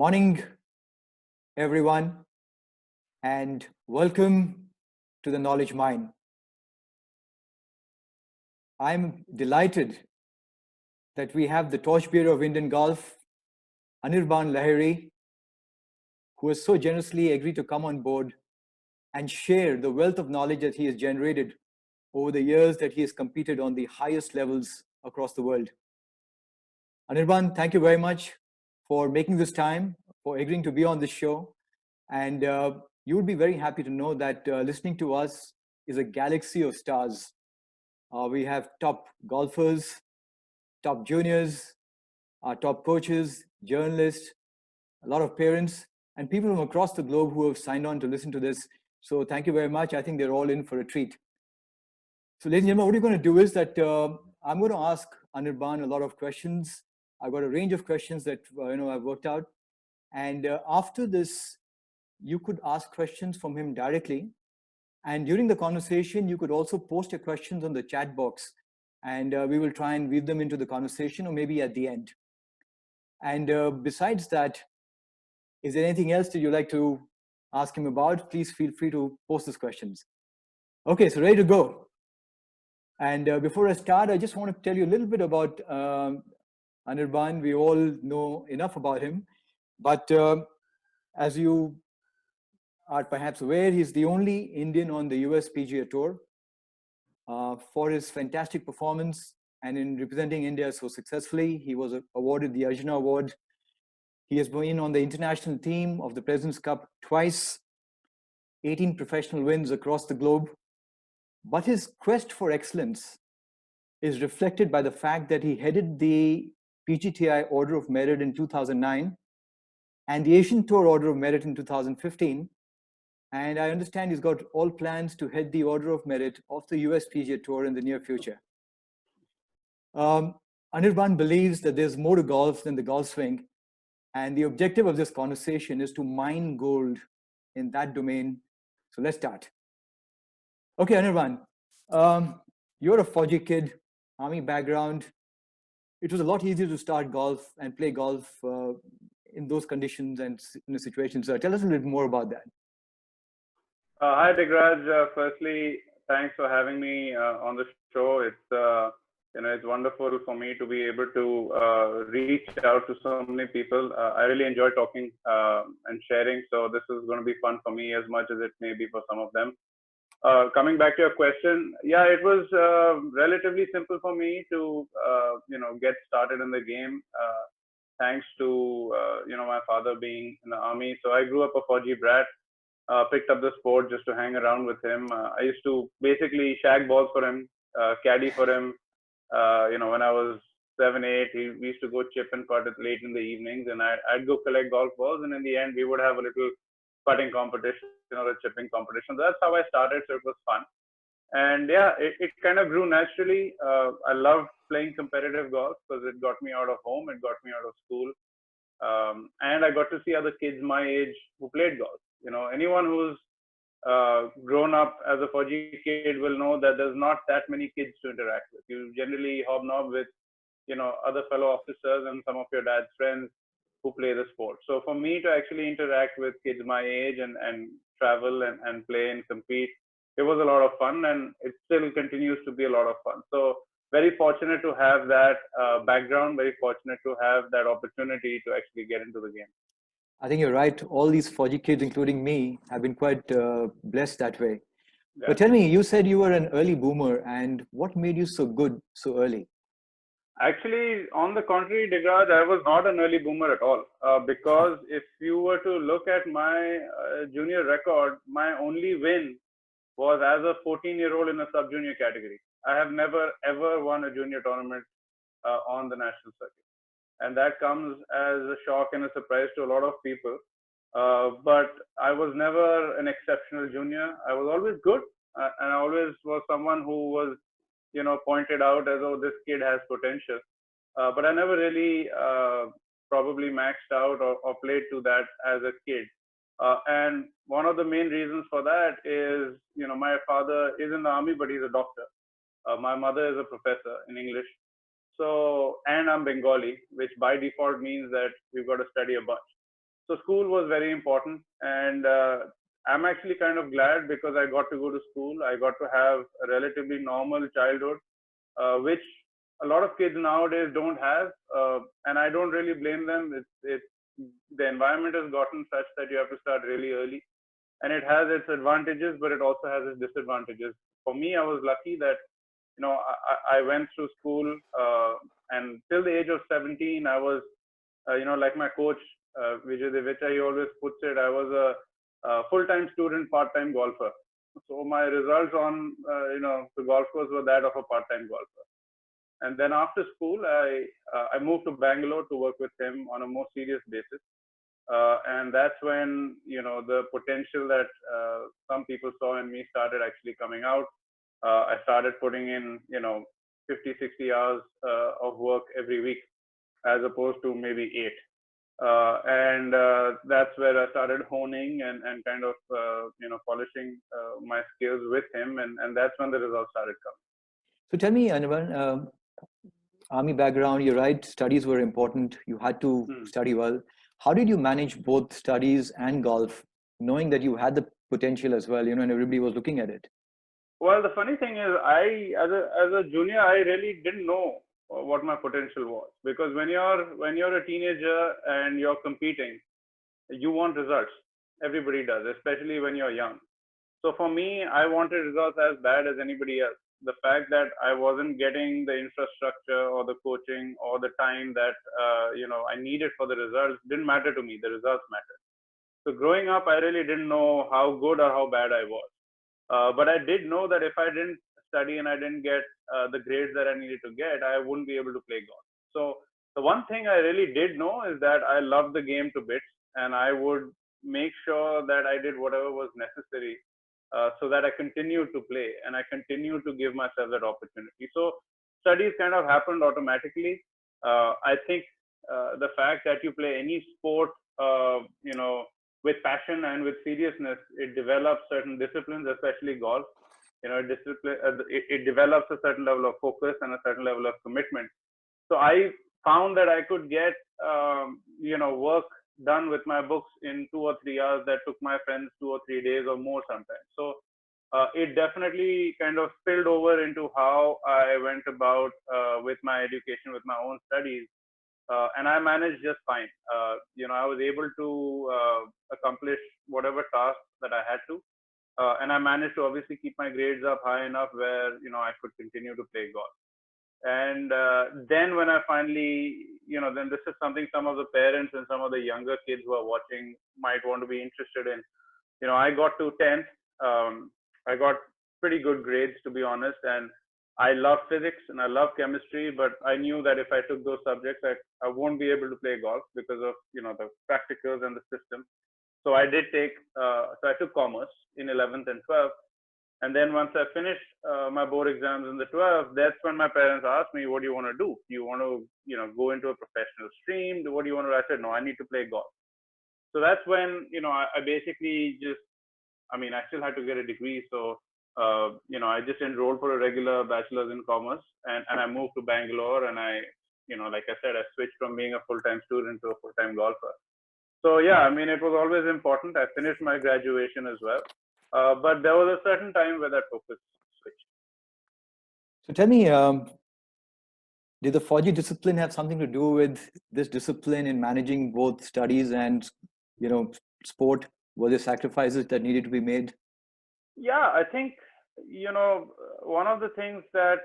Morning, everyone, and welcome to the Knowledge Mine. I'm delighted that we have the Torchbearer of Indian golf, Anirban Lahiri, who has so generously agreed to come on board and share the wealth of knowledge that he has generated over the years that he has competed on the highest levels across the world. Anirban, thank you very much for making this time, for agreeing to be on this show. And you would be very happy to know that listening to us is a galaxy of stars. We have top golfers, top juniors, top coaches, journalists, a lot of parents, and people from across the globe who have signed on to listen to this. So thank you very much. I think they're all in for a treat. So ladies and gentlemen, what we're going to do is that I'm going to ask Anirban a lot of questions. I've got a range of questions that I've worked out. And after this, you could ask questions from him directly. And during the conversation, you could also post your questions on the chat box. And we will try and weave them into the conversation, or maybe at the end. And besides that, is there anything else that you'd like to ask him about? Please feel free to post those questions. Okay, so ready to go. And before I start, I just want to tell you a little bit about Anirban. We all know enough about him. But as you are perhaps aware, he's the only Indian on the USPGA Tour. For his fantastic performance and in representing India so successfully, he was awarded the Arjuna Award. He has been on the international team of the President's Cup twice, 18 professional wins across the globe. But his quest for excellence is reflected by the fact that he headed the PGTI Order of Merit in 2009 and the Asian Tour Order of Merit in 2015. And I understand he's got all plans to head the Order of Merit of the USPGA Tour in the near future. Anirban believes that there's more to golf than the golf swing. And the objective of this conversation is to mine gold in that domain. So let's start. Okay, Anirban, you're a Fauji kid, Army background. It was a lot easier to start golf and play golf in those conditions and in the situations. Tell us a little bit more about that. Hi, Digraj. Firstly, thanks for having me on the show. It's wonderful for me to be able to reach out to so many people. I really enjoy talking and sharing. So this is going to be fun for me as much as it may be for some of them. Coming back to your question, yeah, it was relatively simple for me to get started in the game. Thanks to my father being in the army. So I grew up a Fauji brat. Picked up the sport just to hang around with him. I used to basically shag balls for him, caddy for him. When I was 7, 8, we used to go chip and putt late in the evenings, and I'd go collect golf balls, and in the end, we would have a little putting competition or a chipping competition. That's how I started, so it was fun. And yeah, it kind of grew naturally. I loved playing competitive golf because it got me out of home, it got me out of school, and I got to see other kids my age who played golf. Anyone who's grown up as a Fauji kid will know that there's not that many kids to interact with. You generally hobnob with, other fellow officers and some of your dad's friends who play the sport. So for me to actually interact with kids my age and travel and play and compete, it was a lot of fun, and it still continues to be a lot of fun. So very fortunate to have that background, very fortunate to have that opportunity to actually get into the game. I think you're right. All these Fauji kids, including me, have been quite blessed that way. Yeah. But tell me, you said you were an early boomer, and what made you so good so early? Actually, on the contrary, Digraj, I was not an early boomer at all. Because if you were to look at my junior record, my only win was as a 14-year-old in a sub-junior category. I have never, ever won a junior tournament on the national circuit. And that comes as a shock and a surprise to a lot of people. But I was never an exceptional junior. I was always good. And I always was someone who was, pointed out as, oh, this kid has potential. But I never really probably maxed out or played to that as a kid. And one of the main reasons for that is, my father is in the army, but he's a doctor. My mother is a professor in English. So, and I'm Bengali, which by default means that we've got to study a bunch. So school was very important, and I'm actually kind of glad because I got to go to school. I got to have a relatively normal childhood, which a lot of kids nowadays don't have, and I don't really blame them. The environment has gotten such that you have to start really early, and it has its advantages, but it also has its disadvantages. For me, I was lucky that I went through school, and till the age of 17, I was like my coach, Vijay Divecha, he always puts it, I was a full-time student, part-time golfer. So my results on, the golf course were that of a part-time golfer. And then after school, I moved to Bangalore to work with him on a more serious basis. And that's when, the potential that some people saw in me started actually coming out. I started putting in, 50, 60 hours of work every week, as opposed to maybe 8. And that's where I started honing and kind of polishing my skills with him, and that's when the results started coming. So tell me, Anirban, army background, you're right, studies were important. You had to study well. How did you manage both studies and golf, knowing that you had the potential as well, and everybody was looking at it? Well, the funny thing is, as a junior, I really didn't know what my potential was, because when you're a teenager and you're competing, you want results. Everybody does, especially when you're young. So for me, I wanted results as bad as anybody else. The fact that I wasn't getting the infrastructure or the coaching or the time that I needed for the results didn't matter to me. The results mattered. So growing up, I really didn't know how good or how bad I was. But I did know that if I didn't study and I didn't get the grades that I needed to get, I wouldn't be able to play golf. So the one thing I really did know is that I loved the game to bits, and I would make sure that I did whatever was necessary so that I continued to play and I continued to give myself that opportunity. So studies kind of happened automatically. I think the fact that you play any sport, with passion and with seriousness, it develops certain disciplines, especially golf. It develops a certain level of focus and a certain level of commitment. So I found that I could get, work done with my books in 2 or 3 hours that took my friends 2 or 3 days or more sometimes. So it definitely kind of spilled over into how I went about with my education, with my own studies. And I managed just fine. I was able to accomplish whatever tasks that I had to. And I managed to obviously keep my grades up high enough where, I could continue to play golf. And then when I finally, then this is something some of the parents and some of the younger kids who are watching might want to be interested in. I got to 10th. I got pretty good grades, to be honest. And I love physics and I love chemistry, but I knew that if I took those subjects, I won't be able to play golf because of, the practicals and the system. So I did so I took commerce in 11th and 12th. And then once I finished my board exams in the 12th, that's when my parents asked me, what do you want to do? Do you want to, go into a professional stream? What do you want to do? I said, no, I need to play golf. So that's when, I basically just, I still had to get a degree. So, I just enrolled for a regular bachelor's in commerce and I moved to Bangalore and I, like I said, I switched from being a full-time student to a full-time golfer. So yeah, it was always important. I finished my graduation as well. But there was a certain time where that focus switched. So tell me, did the Fauji discipline have something to do with this discipline in managing both studies and, sport? Were there sacrifices that needed to be made? Yeah, I think, one of the things that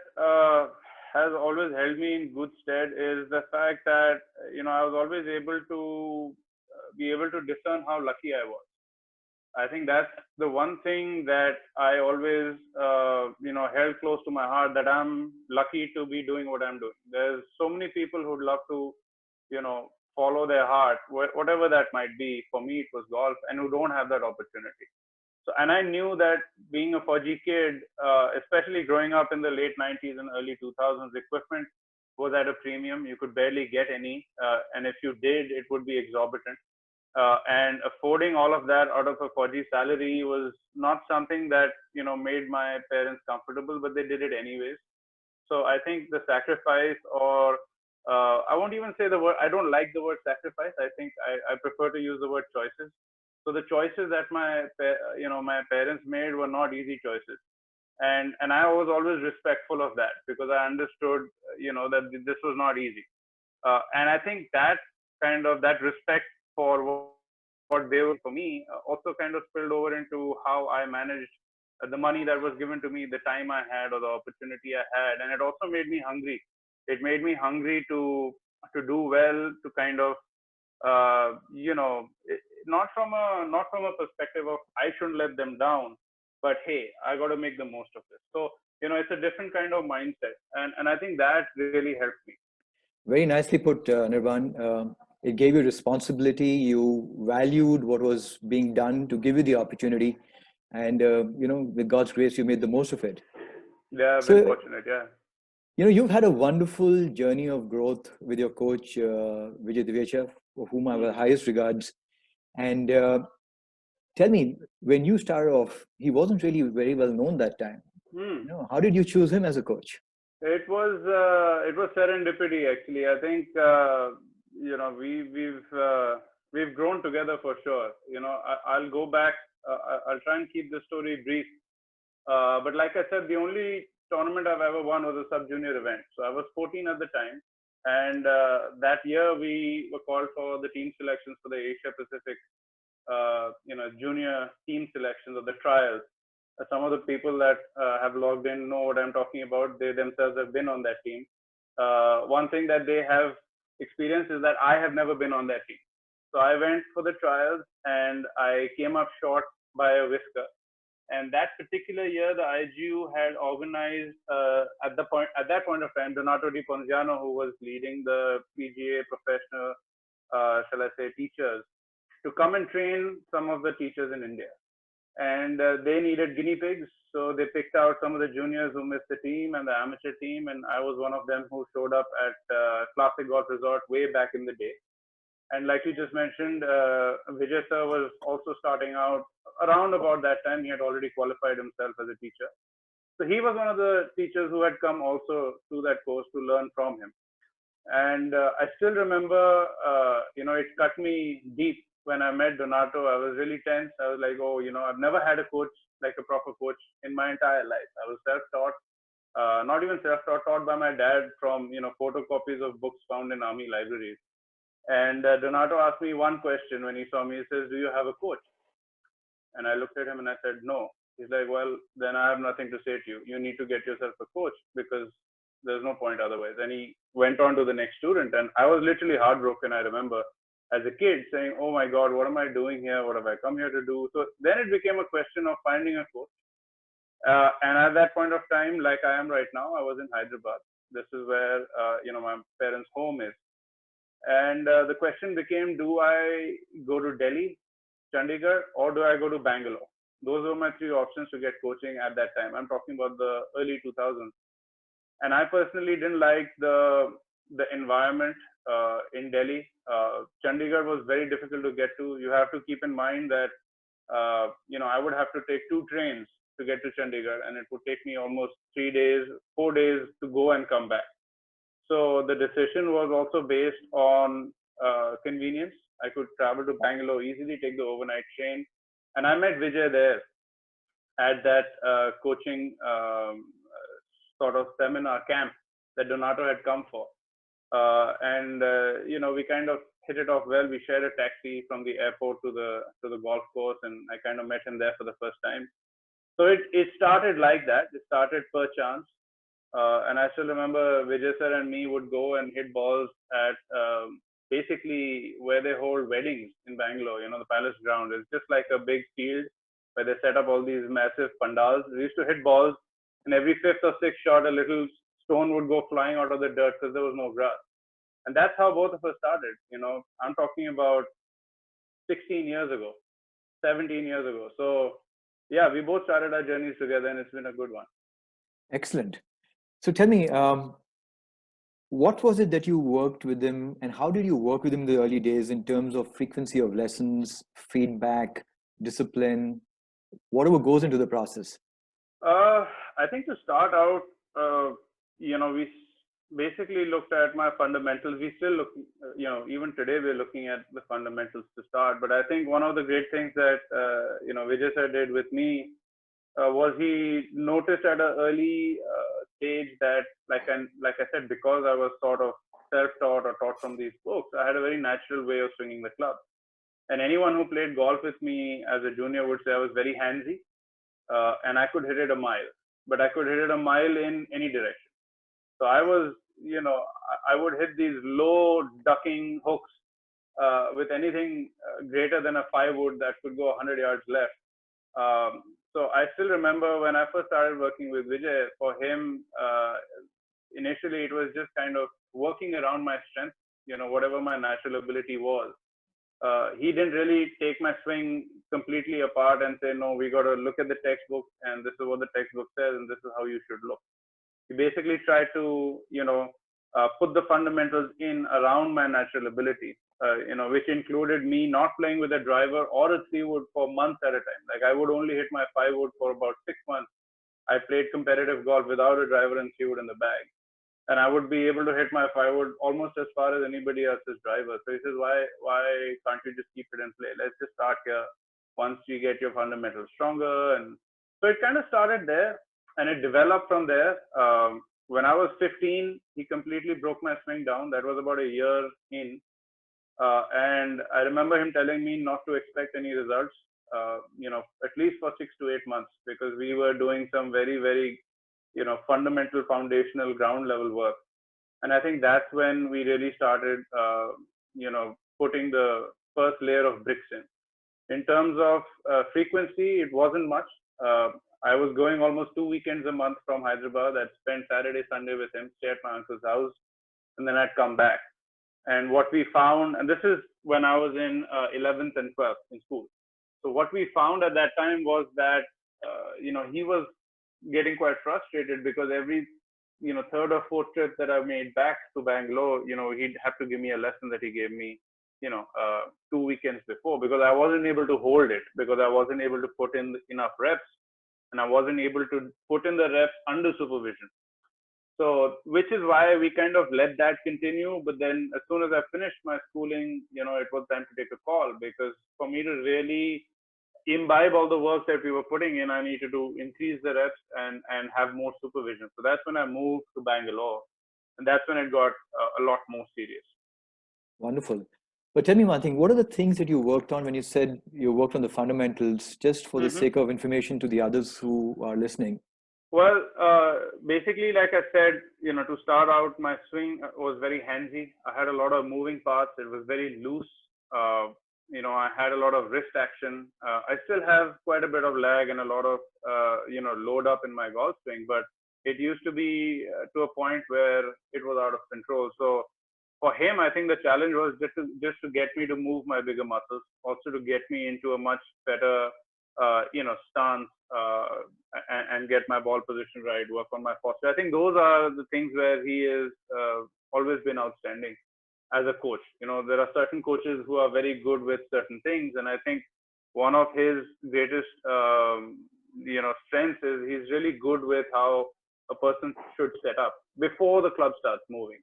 has always held me in good stead is the fact that, I was always able to be able to discern how lucky I was. I think that's the one thing that I always, held close to my heart, that I'm lucky to be doing what I'm doing. There's so many people who'd love to, follow their heart, whatever that might be. For me, it was golf, and who don't have that opportunity. So, and I knew that being a Fauji kid, especially growing up in the late 90s and early 2000s, equipment was at a premium. You could barely get any. And if you did, it would be exorbitant. And affording all of that out of a Fauji salary was not something that, made my parents comfortable, but they did it anyways. So I think the sacrifice or I won't even say the word. I don't like the word sacrifice. I think I prefer to use the word choices. So the choices that my parents made were not easy choices, and I was always respectful of that because I understood that this was not easy. And I think that kind of that respect for what they were for me also kind of spilled over into how I managed the money that was given to me, the time I had, or the opportunity I had, and it also made me hungry. It made me hungry to do well, to kind of not from a perspective of I shouldn't let them down, but hey, I got to make the most of it. So it's a different kind of mindset, and I think that really helped me. Very nicely put, Nirvan. It gave you responsibility. You valued what was being done to give you the opportunity, and with God's grace, you made the most of it. Yeah, I've been So, fortunate. Yeah. you've had a wonderful journey of growth with your coach, Vijay Divecha, for whom I have the Hmm. highest regards. And tell me, when you started off, he wasn't really very well known that time. Hmm. How did you choose him as a coach? It was serendipity actually. I think we've grown together for sure. I'll go back. I'll try and keep the story brief. But like I said, the only tournament I've ever won was a sub junior event. So I was 14 at the time, and that year we were called for the team selections for the Asia Pacific, junior team selections or the trials. Some of the people that have logged in know what I'm talking about. They themselves have been on that team. One thing that they have experienced is that I have never been on that team. So I went for the trials and I came up short by a whisker. And that particular year, the IGU had organized at that point of time, Donato Di Ponziano, who was leading the PGA professional, shall I say, teachers, to come and train some of the teachers in India. And they needed guinea pigs, so they picked out some of the juniors who missed the team and the amateur team, and I was one of them who showed up at Classic Golf Resort way back in the day. And like you just mentioned, Vijay sir was also starting out around about that time. He had already qualified himself as a teacher. So he was one of the teachers who had come also to that course to learn from him. And I still remember, it cut me deep when I met Donato. I was really tense. I was like, oh, I've never had a coach, like a proper coach in my entire life. I was self-taught, not even self-taught, taught by my dad from, photocopies of books found in army libraries. And Donato asked me one question when he saw me. He says, do you have a coach? And I looked at him and I said, no. He's like, well, then I have nothing to say to you. You need to get yourself a coach because there's no point otherwise. And he went on to the next student. And I was literally heartbroken, I remember, as a kid saying, oh my God, what am I doing here? What have I come here to do? So then it became a question of finding a coach. And at that point of time, like I am right now, I was in Hyderabad. This is where, my parents' home is. And the question became, do I go to Delhi, Chandigarh, or do I go to Bangalore? Those were my three options to get coaching at that time. I'm talking about the early 2000s. And I personally didn't like the environment in Delhi. Chandigarh was very difficult to get to. You have to keep in mind that I would have to take two trains to get to Chandigarh, and it would take me almost 3 days, 4 days to go and come back. So the decision was also based on convenience. I could travel to Bangalore easily, take the overnight train, and I met Vijay there at that coaching sort of seminar camp that Donato had come for. And we kind of hit it off well. We shared a taxi from the airport to the golf course, and I kind of met him there for the first time. So it started like that. It started per chance. And I still remember Vijay sir and me would go and hit balls at basically where they hold weddings in Bangalore, the Palace Ground. It's just like a big field where they set up all these massive pandals. We used to hit balls, and every fifth or sixth shot, a little stone would go flying out of the dirt because there was no grass. And that's how both of us started. I'm talking about 16 years ago, 17 years ago. So yeah, we both started our journeys together, and it's been a good one. Excellent. So tell me, what was it that you worked with him, and how did you work with him in the early days in terms of frequency of lessons, feedback, discipline, whatever goes into the process? I think to start out, we basically looked at my fundamentals. We still look, even today we're looking at the fundamentals to start. But I think one of the great things that, Vijay sir did with me was he noticed at an early stage that, like I said, because I was sort of self-taught or taught from these books, I had a very natural way of swinging the club. And anyone who played golf with me as a junior would say I was very handsy, and I could hit it a mile, but I could hit it a mile in any direction. So I was, I would hit these low ducking hooks with anything greater than a 5-wood that could go 100 yards left. So I still remember when I first started working with Vijay, for him, initially it was just kind of working around my strength, whatever my natural ability was. He didn't really take my swing completely apart and say, no, we got to look at the textbook and this is what the textbook says and this is how you should look. He basically tried to, put the fundamentals in around my natural ability, which included me not playing with a driver or a 3-wood for months at a time. Like I would only hit my 5-wood for about 6 months. I played competitive golf without a driver and 3-wood in the bag. And I would be able to hit my 5-wood almost as far as anybody else's driver. So he says, why can't you just keep it in play? Let's just start here. Once you get your fundamentals stronger. And so it kind of started there and it developed from there. When I was 15, he completely broke my swing down. That was about a year in. And I remember him telling me not to expect any results, at least for 6 to 8 months, because we were doing some very, very, fundamental, foundational, ground level work. And I think that's when we really started, putting the first layer of bricks in. In terms of frequency, it wasn't much. I was going almost 2 weekends a month from Hyderabad. I'd spend Saturday, Sunday with him, stay at my uncle's house, and then I'd come back. And what we found, and this is when I was in 11th and 12th in school. So what we found at that time was that, he was getting quite frustrated because every, third or fourth trip that I made back to Bangalore, he'd have to give me a lesson that he gave me, 2 weekends before, because I wasn't able to hold it, because I wasn't able to put in enough reps and I wasn't able to put in the reps under supervision. So, which is why we kind of let that continue. But then as soon as I finished my schooling, it was time to take a call, because for me to really imbibe all the work that we were putting in, I needed to increase the reps and have more supervision. So that's when I moved to Bangalore. And that's when it got a lot more serious. Wonderful. But tell me one thing, what are the things that you worked on when you said you worked on the fundamentals, just for the sake of information to the others who are listening? Well, basically, like I said, to start out, my swing was very handsy. I had a lot of moving parts. It was very loose. I had a lot of wrist action. I still have quite a bit of lag and a lot of, load up in my golf swing, but it used to be to a point where it was out of control. So for him, I think the challenge was just to get me to move my bigger muscles, also to get me into a much better, stance, and get my ball position right, work on my posture. I think those are the things where he has always been outstanding as a coach. There are certain coaches who are very good with certain things, and I think one of his greatest, strengths is he's really good with how a person should set up before the club starts moving.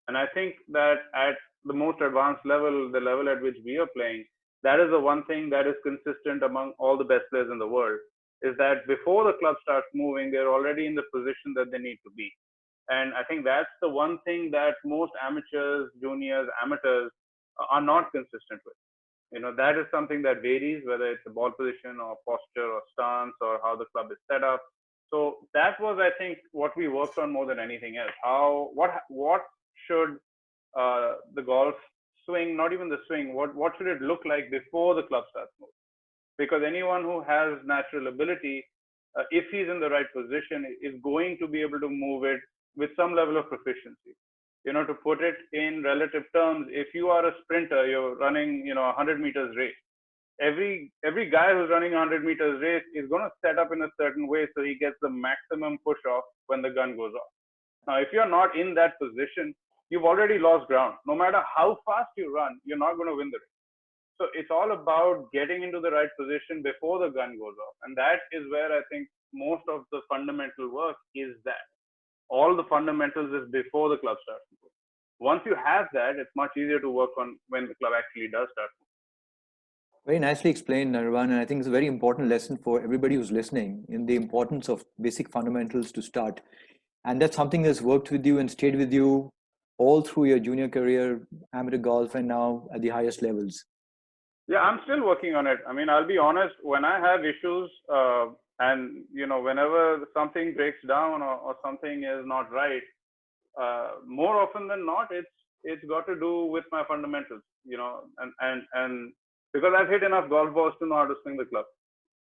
And I think that at the most advanced level, the level at which we are playing, that is the one thing that is consistent among all the best players in the world, is that before the club starts moving, they're already in the position that they need to be. And I think that's the one thing that most amateurs, juniors, amateurs are not consistent with. That is something that varies, whether it's a ball position or posture or stance or how the club is set up. So that was, I think, what we worked on more than anything else. What should the golf swing, not even the swing, what should it look like before the club starts moving? Because anyone who has natural ability, if he's in the right position, is going to be able to move it with some level of proficiency. To put it in relative terms, if you are a sprinter, you're running, 100 meters race. Every guy who's running 100 meters race is going to set up in a certain way so he gets the maximum push off when the gun goes off. Now, if you're not in that position, you've already lost ground. No matter how fast you run, you're not going to win the race. So it's all about getting into the right position before the gun goes off. And that is where I think most of the fundamental work is that. all the fundamentals is before the club starts. Once you have that, it's much easier to work on when the club actually does start. Very nicely explained, Anirban, and I think it's a very important lesson for everybody who's listening in the importance of basic fundamentals to start. And that's something that's worked with you and stayed with you all through your junior career, amateur golf, and now at the highest levels. Yeah, I'm still working on it. I mean, I'll be honest, when I have issues and, whenever something breaks down or something is not right, more often than not, it's got to do with my fundamentals, and because I've hit enough golf balls to know how to swing the club.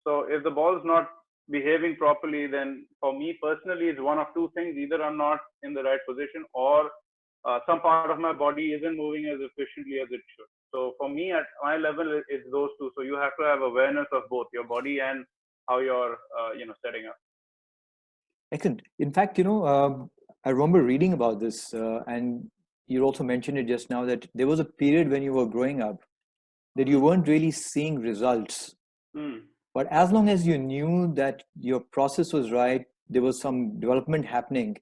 So if the ball's not behaving properly, then for me personally, it's one of two things. Either I'm not in the right position, or some part of my body isn't moving as efficiently as it should. So for me, at my level, it's those two. So you have to have awareness of both your body and how you're, setting up. Excellent. In fact, I remember reading about this, and you also mentioned it just now, that there was a period when you were growing up that you weren't really seeing results. But as long as you knew that your process was right, there was some development happening,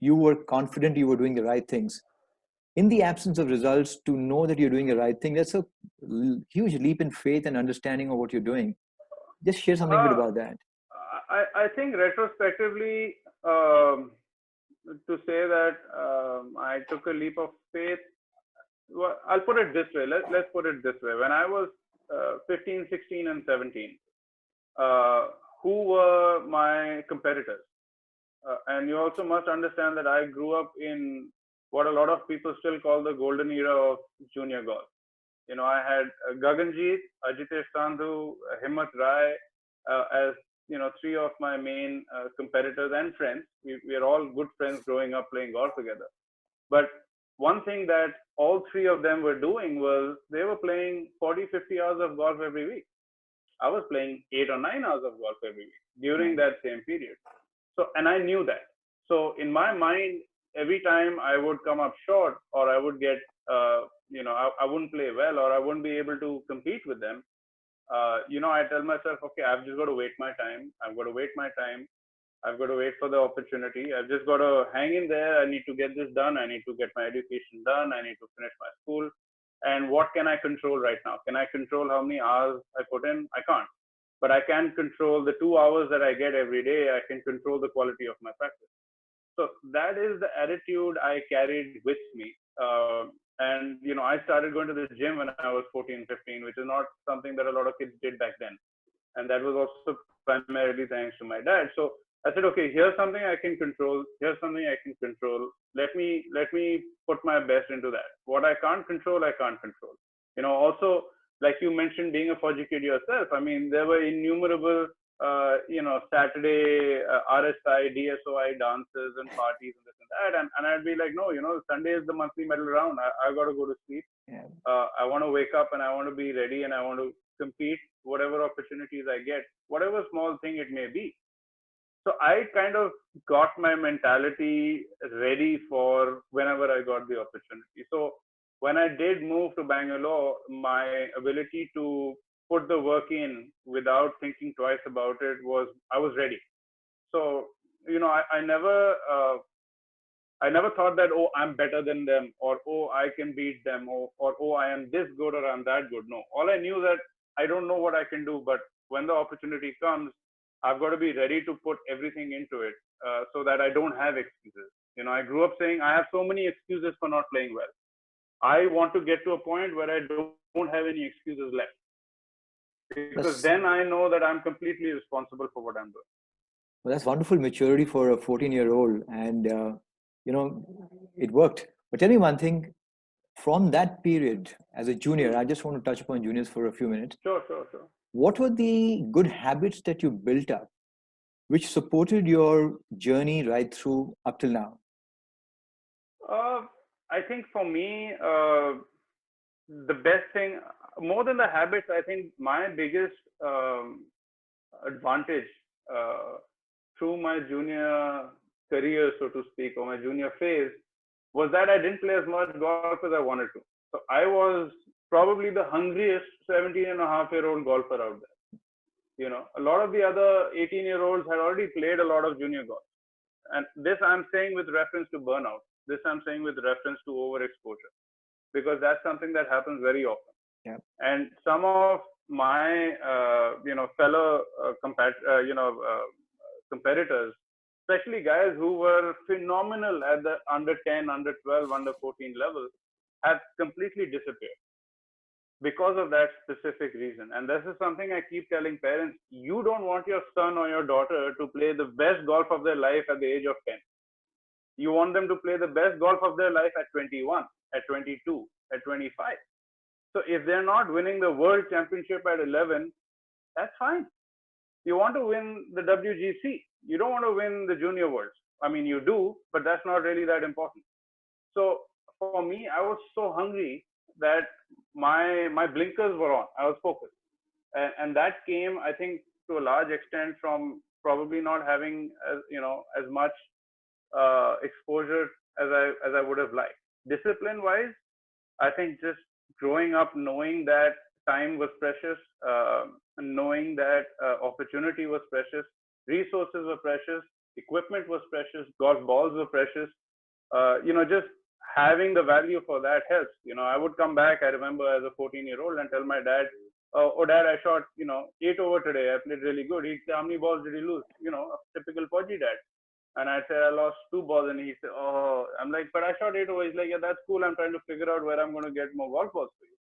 you were confident you were doing the right things. In the absence of results, to know that you're doing the right thing, that's a huge leap in faith and understanding of what you're doing. Just share something bit about that. I think retrospectively, to say that I took a leap of faith, well, I'll put it this way. Let's put it this way. When I was 15, 16, and 17, who were my competitors? And you also must understand that I grew up in what a lot of people still call the golden era of junior golf. I had Gaganjeet, Ajitesh Sandhu, Himmat Rai as three of my main competitors and friends. We are all good friends growing up playing golf together. But one thing that all three of them were doing was they were playing 40, 50 hours of golf every week. I was playing 8 or 9 hours of golf every week during that same period. So, and I knew that. So in my mind, every time I would come up short, or I would get, I wouldn't play well, or I wouldn't be able to compete with them, I tell myself, okay, I've just got to wait my time. I've got to wait my time. I've got to wait for the opportunity. I've just got to hang in there. I need to get this done. I need to get my education done. I need to finish my school. And what can I control right now? Can I control how many hours I put in? I can't. But I can control the 2 hours that I get every day. I can control the quality of my practice. So that is the attitude I carried with me. And, I started going to the gym when I was 14, 15, which is not something that a lot of kids did back then. And that was also primarily thanks to my dad. So I said, okay, here's something I can control. Here's something I can control. Let me put my best into that. What I can't control, I can't control. Also, like you mentioned, being a Fauji kid yourself, I mean, there were innumerable, Saturday RSI, DSOI dances and parties and this and that. And I'd be like, no, Sunday is the monthly medal round. I got to go to sleep. Yeah. I want to wake up and I want to be ready and I want to compete whatever opportunities I get, whatever small thing it may be. So I kind of got my mentality ready for whenever I got the opportunity. So when I did move to Bangalore, my ability to put the work in without thinking twice about it I was ready. So, I never thought that, oh, I'm better than them, or, oh, I can beat them, or, oh, I am this good or I'm that good. No, all I knew that I don't know what I can do, but when the opportunity comes, I've got to be ready to put everything into it so that I don't have excuses. I grew up saying I have so many excuses for not playing well. I want to get to a point where I don't have any excuses left. Because then I know that I'm completely responsible for what I'm doing. Well, that's wonderful maturity for a 14-year-old. And, it worked. But tell me one thing, from that period as a junior, I just want to touch upon juniors for a few minutes. Sure. What were the good habits that you built up which supported your journey right through up till now? I think for me, the best thing, more than the habits, I think my biggest advantage through my junior career, so to speak, or my junior phase, was that I didn't play as much golf as I wanted to. So I was probably the hungriest 17-and-a-half-year-old golfer out there. A lot of the other 18-year-olds had already played a lot of junior golf. and this I'm saying with reference to burnout. This I'm saying with reference to overexposure, because that's something that happens very often. Yeah. And some of my fellow competitors, especially guys who were phenomenal at the under 10, under 12, under 14 level, have completely disappeared because of that specific reason. And this is something I keep telling parents: you don't want your son or your daughter to play the best golf of their life at the age of 10. You want them to play the best golf of their life at 21, at 22, at 25. So if they're not winning the world championship at 11, that's fine. You want to win the WGC. You don't want to win the junior worlds. I mean, you do, but that's not really that important. So for me, I was so hungry that my blinkers were on. I was focused. And that came, I think, to a large extent from probably not having as much exposure as I would have liked. Discipline wise, I think just growing up knowing that time was precious, knowing that opportunity was precious, resources were precious, equipment was precious, golf balls were precious. Just having the value for that helps. I would come back, I remember, as a 14-year-old and tell my dad, oh dad, I shot 8 over today, I played really good. He'd say, how many balls did you lose? A typical podgy dad. And I said, I lost 2 balls. And he said, oh, I'm like, but I shot 8 over. He's like, yeah, that's cool. I'm trying to figure out where I'm going to get more golf balls for you.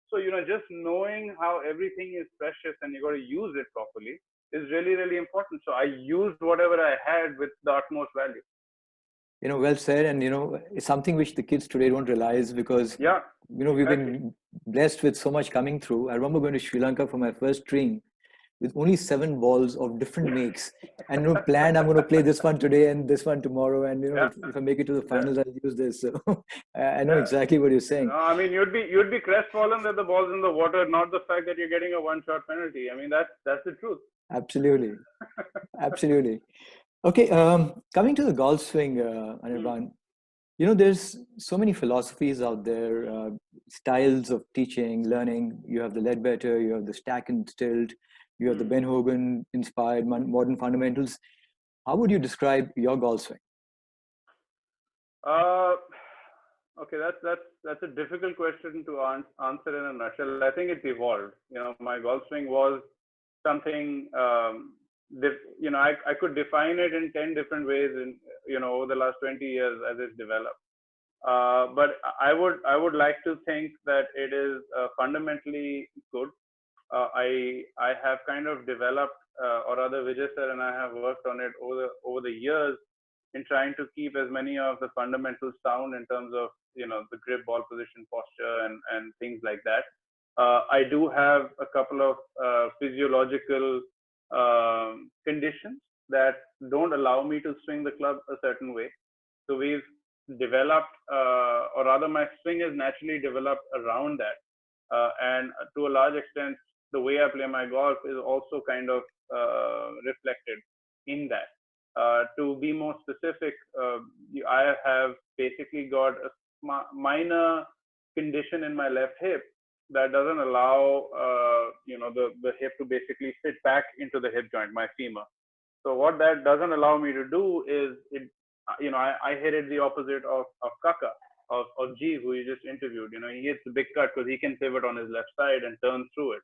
So, just knowing how everything is precious and you got to use it properly is really, really important. So I used whatever I had with the utmost value. Well said. And, it's something which the kids today don't realize, because, yeah, we've been blessed with so much coming through. I remember going to Sri Lanka for my first training with only 7 balls of different makes, and planned, I'm going to play this one today and this one tomorrow, and if I make it to the finals, I'll use this. So I know exactly what you're saying. I mean, you'd be crestfallen that the ball's in the water, not the fact that you're getting a 1-shot penalty. I mean, that's the truth. Absolutely, absolutely. Okay, coming to the golf swing, Anirban. There's so many philosophies out there, styles of teaching, learning. You have the Ledbetter, you have the Stack and Stilt, you have the Ben Hogan inspired modern fundamentals. How would you describe your golf swing? Okay, that's a difficult question to answer in a nutshell. I think it's evolved. My golf swing was something. I could define it in 10 different ways in over the last 20 years as it's developed. But I would like to think that it is fundamentally good. I have kind of developed, or rather Vijay sir and I have worked on it over the years in trying to keep as many of the fundamentals sound in terms of the grip, ball position, posture, and things like that. I do have a couple of physiological conditions that don't allow me to swing the club a certain way. So we've developed, or rather my swing is naturally developed around that. And to a large extent, the way I play my golf is also kind of reflected in that. To be more specific, I have basically got a minor condition in my left hip that doesn't allow the hip to basically sit back into the hip joint, my femur. So what that doesn't allow me to do is I hit it the opposite of Kaka, of G, who you just interviewed. He hits the big cut because he can pivot on his left side and turn through it.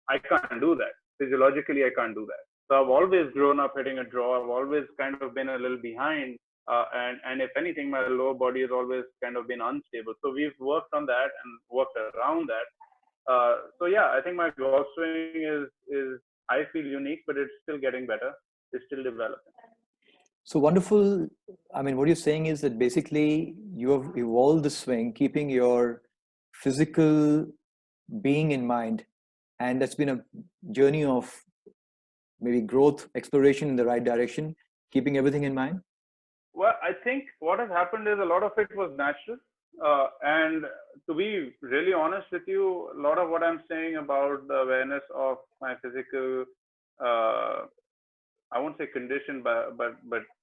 I can't do that. Physiologically, I can't do that. So I've always grown up hitting a draw. I've always kind of been a little behind. And if anything, my lower body has always kind of been unstable. So we've worked on that and worked around that. So yeah, I think my golf swing is I feel unique, but it's still getting better. It's still developing. So wonderful. I mean, what you're saying is that basically you have evolved the swing, keeping your physical being in mind. And that's been a journey of maybe growth, exploration in the right direction, keeping everything in mind. Well, I think what has happened is a lot of it was natural. And to be really honest with you, a lot of what I'm saying about the awareness of my physical, I won't say condition, but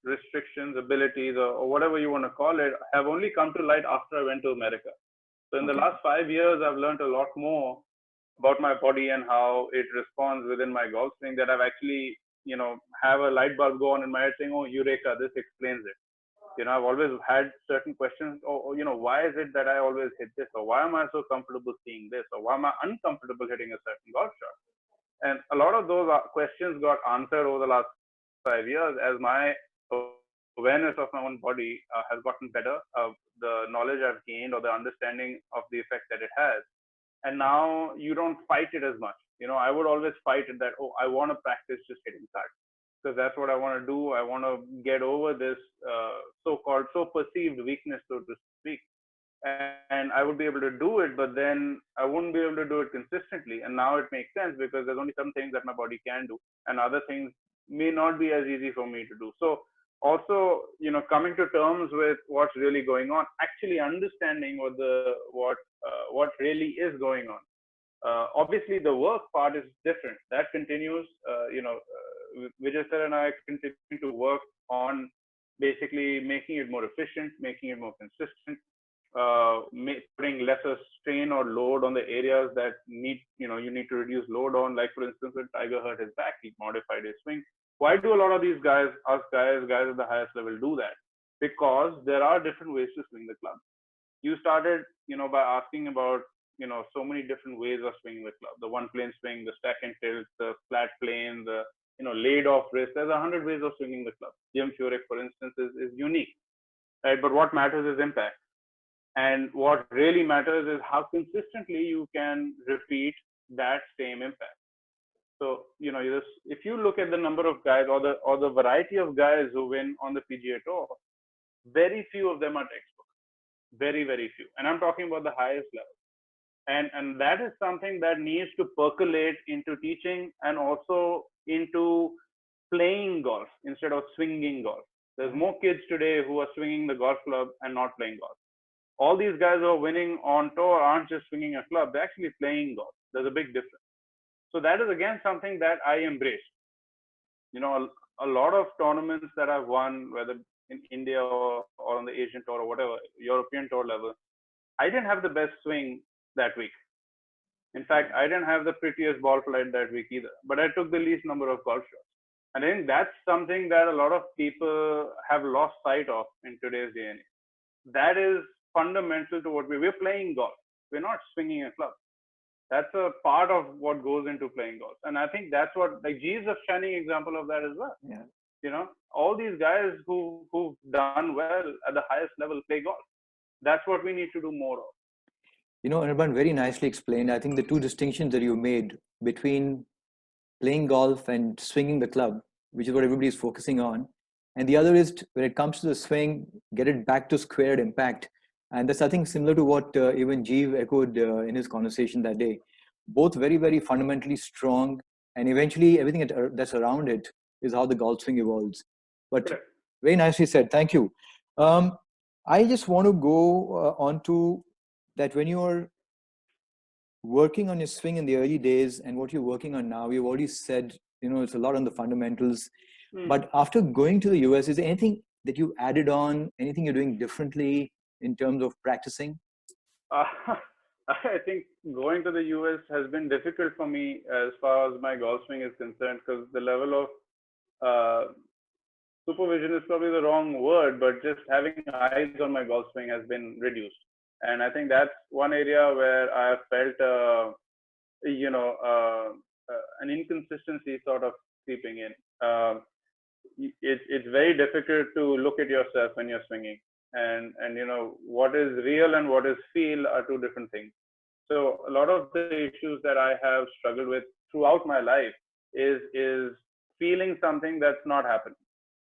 restrictions, abilities, or whatever you want to call it, have only come to light after I went to America. So in the last 5 years, I've learned a lot more about my body and how it responds within my golf swing that I've actually, have a light bulb go on in my head saying, oh, Eureka, this explains it. I've always had certain questions, why is it that I always hit this? Or why am I so comfortable seeing this? Or why am I uncomfortable hitting a certain golf shot? And a lot of those questions got answered over the last 5 years as my awareness of my own body has gotten better. The knowledge I've gained or the understanding of the effect that it has. And now you don't fight it as much. I would always fight it that, oh, I want to practice just hitting cards because that's what I want to do. I want to get over this so-called, so perceived weakness, so to speak. And I would be able to do it, but then I wouldn't be able to do it consistently. And now it makes sense because there's only some things that my body can do, and other things may not be as easy for me to do. So also, coming to terms with what's really going on, actually understanding what really is going on. Obviously, the work part is different. That continues. Vijay sir and I continue to work on basically making it more efficient, making it more consistent, putting lesser strain or load on the areas that you need to reduce load on. Like for instance, when Tiger hurt his back, he modified his swing. Why do a lot of these guys at the highest level do that? Because there are different ways to swing the club. You started, by asking about, so many different ways of swinging the club. The one plane swing, the stack and tilt, the flat plane, the, laid off wrist. There's 100 ways of swinging the club. Jim Furyk, for instance, is unique, right? But what matters is impact. And what really matters is how consistently you can repeat that same impact. So, if you look at the number of guys or the variety of guys who win on the PGA Tour, very few of them are textbook. Very, very few. And I'm talking about the highest level. And that is something that needs to percolate into teaching and also into playing golf instead of swinging golf. There's more kids today who are swinging the golf club and not playing golf. All these guys who are winning on tour aren't just swinging a club, they're actually playing golf. There's a big difference. So that is again something that I embraced. A lot of tournaments that I've won, whether in India or on the Asian tour or whatever, European tour level, I didn't have the best swing that week. In fact, I didn't have the prettiest ball flight that week either, but I took the least number of golf shots. And I think that's something that a lot of people have lost sight of in today's day and age. That is fundamental to what we're playing golf. We're not swinging a club. That's a part of what goes into playing golf. And I think that's what, like, G is a shining example of that as well. Yeah. All these guys who've done well at the highest level play golf. That's what we need to do more of. Anirban, very nicely explained. I think the two distinctions that you made between playing golf and swinging the club, which is what everybody is focusing on. And the other is, when it comes to the swing, get it back to squared impact. And that's, I think, similar to what even Jeev echoed in his conversation that day. Both very, very fundamentally strong. And eventually, everything that's around it is how the golf swing evolves. But very nicely said. Thank you. I just want to go on to that when you're working on your swing in the early days and what you're working on now, you've already said, it's a lot on the fundamentals. But after going to the US, is there anything that you added on, anything you're doing differently in terms of practicing? I think going to the US has been difficult for me as far as my golf swing is concerned, because the level of supervision is probably the wrong word, but just having eyes on my golf swing has been reduced. And I think that's one area where I have felt, an inconsistency sort of creeping in. It's very difficult to look at yourself when you're swinging, and what is real and what is feel are two different things. So a lot of the issues that I have struggled with throughout my life is feeling something that's not happening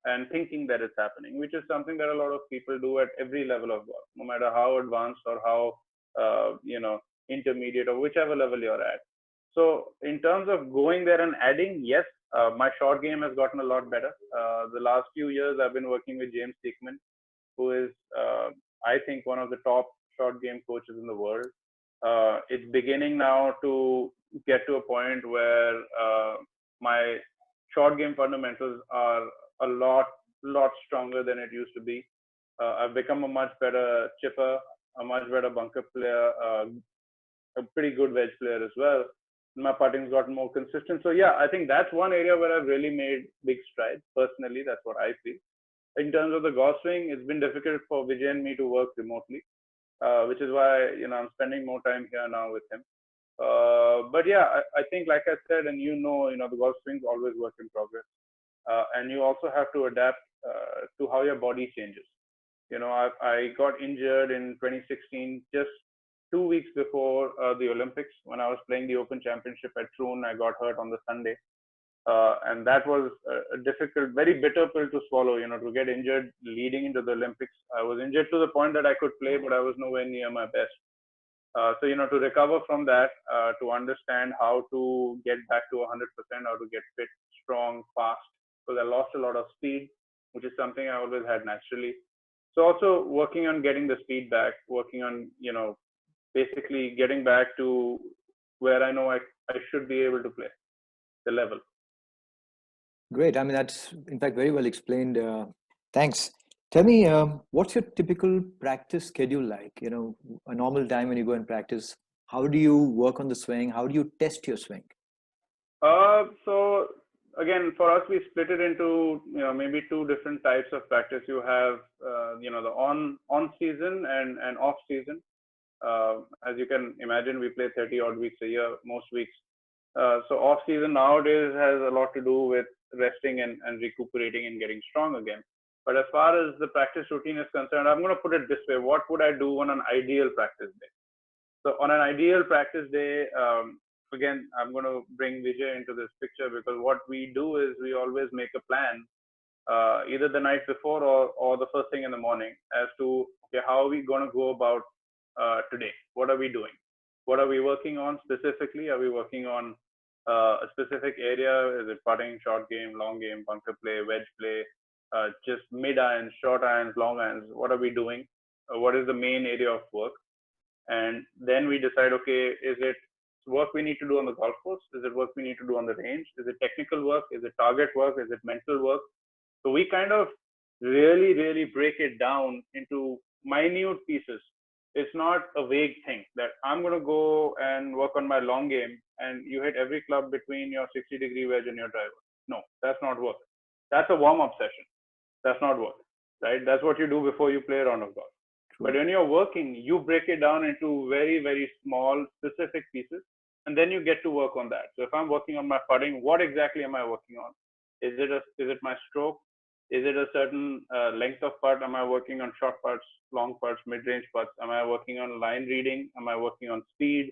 and thinking that it's happening, which is something that a lot of people do at every level of golf, no matter how advanced or how intermediate or whichever level you're at. So in terms of going there and adding, yes, my short game has gotten a lot better. The last few years I've been working with James Diekman, who is I think one of the top short game coaches in the world. It's beginning now to get to a point where my short game fundamentals are a lot stronger than it used to be. I've become a much better chipper, a much better bunker player, a pretty good wedge player as well. My putting's gotten more consistent. So yeah, I think that's one area where I've really made big strides. Personally, that's what I feel. In terms of the golf swing, it's been difficult for Vijay and me to work remotely, which is why I'm spending more time here now with him. But yeah, I think, like I said, and the golf swing's always work in progress, and you also have to adapt to how your body changes. I got injured in 2016, just 2 weeks before the Olympics, when I was playing the Open Championship at Troon. I got hurt on the Sunday, and that was a difficult, very bitter pill to swallow. To get injured leading into the Olympics. I was injured to the point that I could play, but I was nowhere near my best. So to recover from that, to understand how to get back to 100%, how to get fit, strong, fast, because I lost a lot of speed, which is something I always had naturally. So also working on getting the speed back, working on basically getting back to where I know I should be able to play, the level. Great. I mean, that's in fact very well explained. Thanks. Tell me, what's your typical practice schedule like? A normal time when you go and practice. How do you work on the swing? How do you test your swing? So again, for us, we split it into maybe two different types of practice. You have the on season and off season. As you can imagine, we play 30 odd weeks a year, most weeks. So off season nowadays has a lot to do with resting and recuperating and getting strong again. But as far as the practice routine is concerned, I'm going to put it this way: what would I do on an ideal practice day? So on an ideal practice day, again, I'm going to bring Vijay into this picture, because what we do is we always make a plan, either the night before or the first thing in the morning, as to, okay, how are we going to go about today? What are we doing? What are we working on specifically? Are we working on a specific area? Is it putting, short game, long game, bunker play, wedge play, just mid irons, short irons, long irons? What are we doing? What is the main area of work? And then we decide, okay, is it work we need to do on the golf course? Is it work we need to do on the range? Is it technical work? Is it target work? Is it mental work? So we kind of really, really break it down into minute pieces. It's not a vague thing that I'm going to go and work on my long game and you hit every club between your 60-degree wedge and your driver. No, that's not work. That's a warm-up session. That's not work, right? That's what you do before you play a round of golf. But when you're working, you break it down into very, very small, specific pieces, and then you get to work on that. So if I'm working on my putting, what exactly am I working on? Is it my stroke? Is it a certain length of putt? Am I working on short putts, long putts, mid-range putts? Am I working on line reading? Am I working on speed?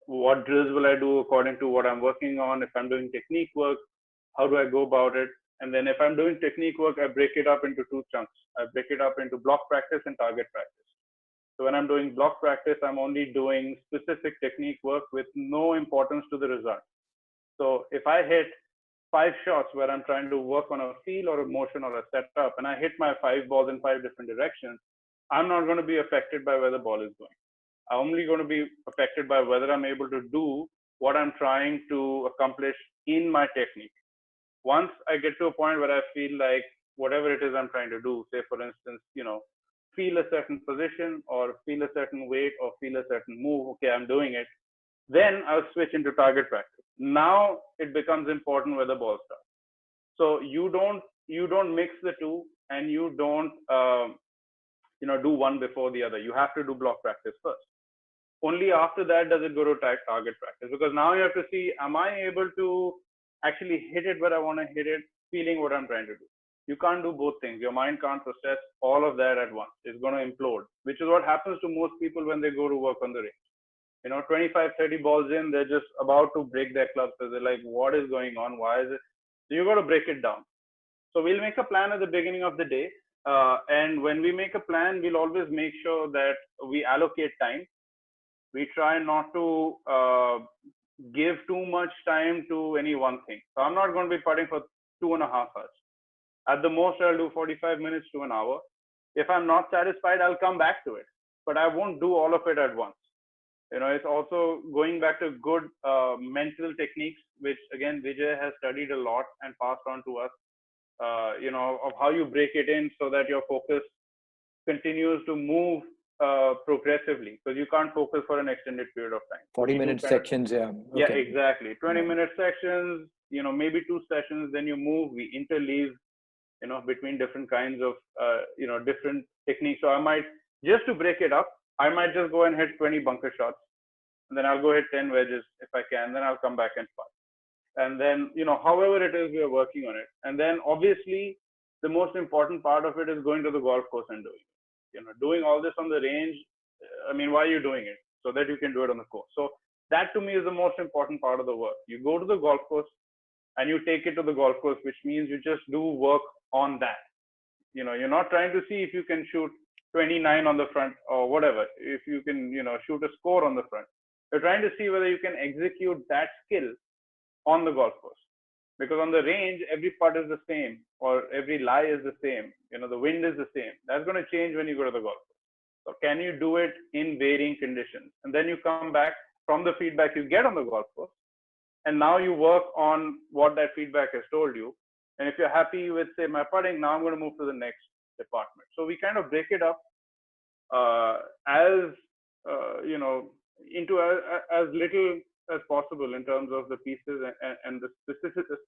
What drills will I do according to what I'm working on? If I'm doing technique work, how do I go about it? And then if I'm doing technique work, I break it up into two chunks. I break it up into block practice and target practice. So when I'm doing block practice, I'm only doing specific technique work with no importance to the result. So if I hit 5 shots where I'm trying to work on a feel or a motion or a setup, and I hit my 5 balls in 5 different directions, I'm not going to be affected by where the ball is going. I'm only going to be affected by whether I'm able to do what I'm trying to accomplish in my technique. Once I get to a point where I feel like whatever it is I'm trying to do, say for instance, feel a certain position or feel a certain weight or feel a certain move, okay, I'm doing it, then I'll switch into target practice. Now it becomes important where the ball starts. So you don't mix the two, and you don't do one before the other. You have to do block practice first. Only after that does it go to target practice, because now you have to see, am I able to actually hit it where I want to hit it, feeling what I'm trying to do. You can't do both things. Your mind can't process all of that at once. It's going to implode, which is what happens to most people when they go to work on the range. 25, 30 balls in, they're just about to break their club. So they're like, what is going on? Why is it? So you got to break it down. So we'll make a plan at the beginning of the day. And when we make a plan, we'll always make sure that we allocate time. We try not to give too much time to any one thing. So I'm not going to be putting for 2.5 hours. At the most, I'll do 45 minutes to an hour. If I'm not satisfied, I'll come back to it. But I won't do all of it at once. It's also going back to good mental techniques, which again, Vijay has studied a lot and passed on to us, of how you break it in so that your focus continues to move progressively, because you can't focus for an extended period of time. 40-minute sections, yeah. Yeah, Okay. exactly. 20-minute sections, maybe 2 sessions, then you move, we interleave, between different kinds of, different techniques. So I might, just to break it up, I might just go and hit 20 bunker shots, and then I'll go hit 10 wedges if I can, then I'll come back and putt. And then, however it is, we are working on it. And then obviously, the most important part of it is going to the golf course and doing it. Doing all this on the range, I mean, why are you doing it? So that you can do it on the course. So that to me is the most important part of the work. You go to the golf course and you take it to the golf course, which means you just do work on that. You're not trying to see if you can shoot 29 on the front or whatever, if you can, shoot a score on the front. You're trying to see whether you can execute that skill on the golf course. Because on the range, every putt is the same, or every lie is the same. The wind is the same. That's going to change when you go to the golf course. So can you do it in varying conditions? And then you come back from the feedback you get on the golf course, and now you work on what that feedback has told you. And if you're happy with, say, my putting, now I'm going to move to the next department. So we kind of break it up into as little as possible in terms of the pieces and the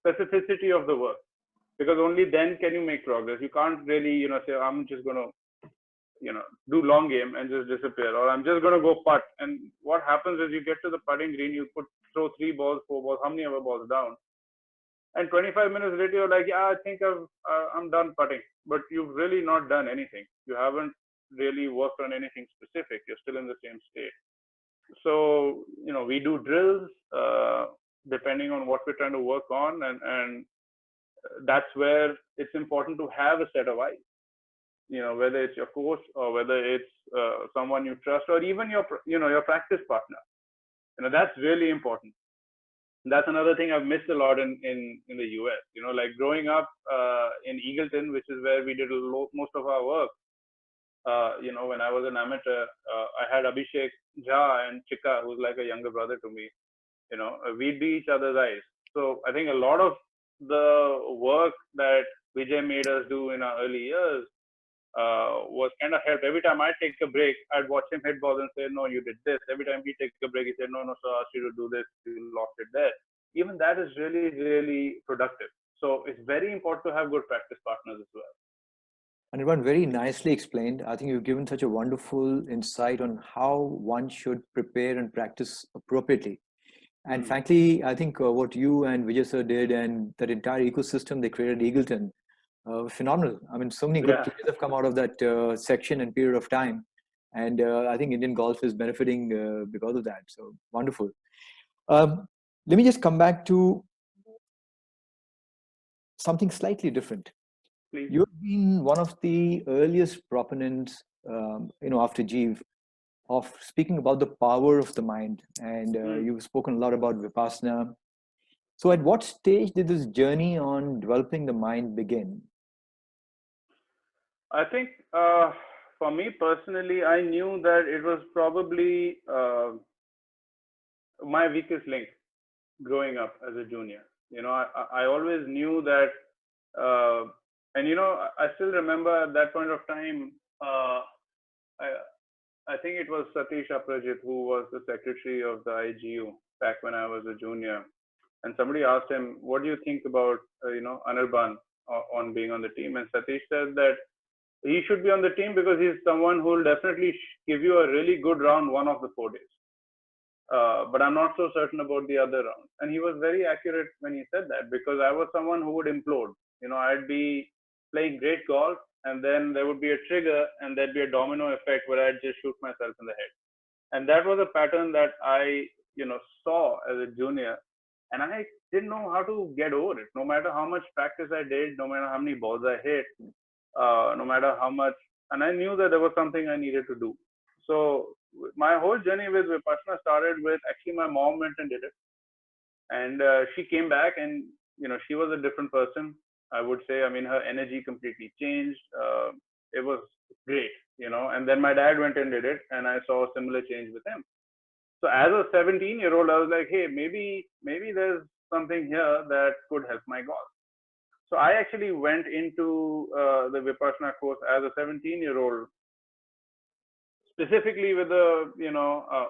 specificity of the work, because only then can you make progress. You can't really, say, I'm just going to, do long game and just disappear, or I'm just going to go putt. And what happens is you get to the putting green, you throw 3 balls, 4 balls, how many ever balls down, and 25 minutes later you're like, yeah, I think I'm done putting, but you've really not done anything. You haven't really worked on anything specific. You're still in the same state. So we do drills depending on what we're trying to work on, and that's where it's important to have a set of eyes. Whether it's your coach or whether it's someone you trust, or even your practice partner. That's really important. That's another thing I've missed a lot in the US. Like growing up in Eagleton, which is where we did most of our work. When I was an amateur, I had Abhishek Jha and Chikka, who's like a younger brother to me. We'd be each other's eyes. So I think a lot of the work that Vijay made us do in our early years was kind of helped. Every time I take a break, I'd watch him hit balls and say, no, you did this. Every time he takes a break, he said, no, sir, I asked you to do this. You lost it there. Even that is really, really productive. So it's very important to have good practice partners as well. Anirban, very nicely explained. I think you've given such a wonderful insight on how one should prepare and practice appropriately. And frankly, I think what you and Vijay sir did, and that entire ecosystem they created at Eagleton, phenomenal. I mean, so many good players have come out of that section and period of time. And I think Indian golf is benefiting because of that. So wonderful. Let me just come back to something slightly different. Please. You've been one of the earliest proponents, after Jeev, of speaking about the power of the mind. And you've spoken a lot about Vipassana. So at what stage did this journey on developing the mind begin? I think for me personally, I knew that it was probably my weakest link growing up as a junior. I always knew that, I still remember at that point of time, I think it was Satish Aprajit who was the secretary of the IGU back when I was a junior. And somebody asked him, what do you think about, Anirban on being on the team? And Satish said that he should be on the team because he's someone who will definitely give you a really good round one of the 4 days. But I'm not so certain about the other rounds. And he was very accurate when he said that, because I was someone who would implode. I'd be playing great golf, and then there would be a trigger, and there'd be a domino effect where I'd just shoot myself in the head. And that was a pattern that I, saw as a junior, and I didn't know how to get over it. No matter how much practice I did, no matter how many balls I hit, no matter how much, and I knew that there was something I needed to do. So my whole journey with Vipassana started with, actually my mom went and did it, and she came back, and she was a different person, I would say. I mean, her energy completely changed. It was great, and then my dad went and did it, and I saw a similar change with him. So as a 17-year-old, I was like, hey, maybe there's something here that could help my golf. So I actually went into the Vipassana course as a 17-year-old, specifically with the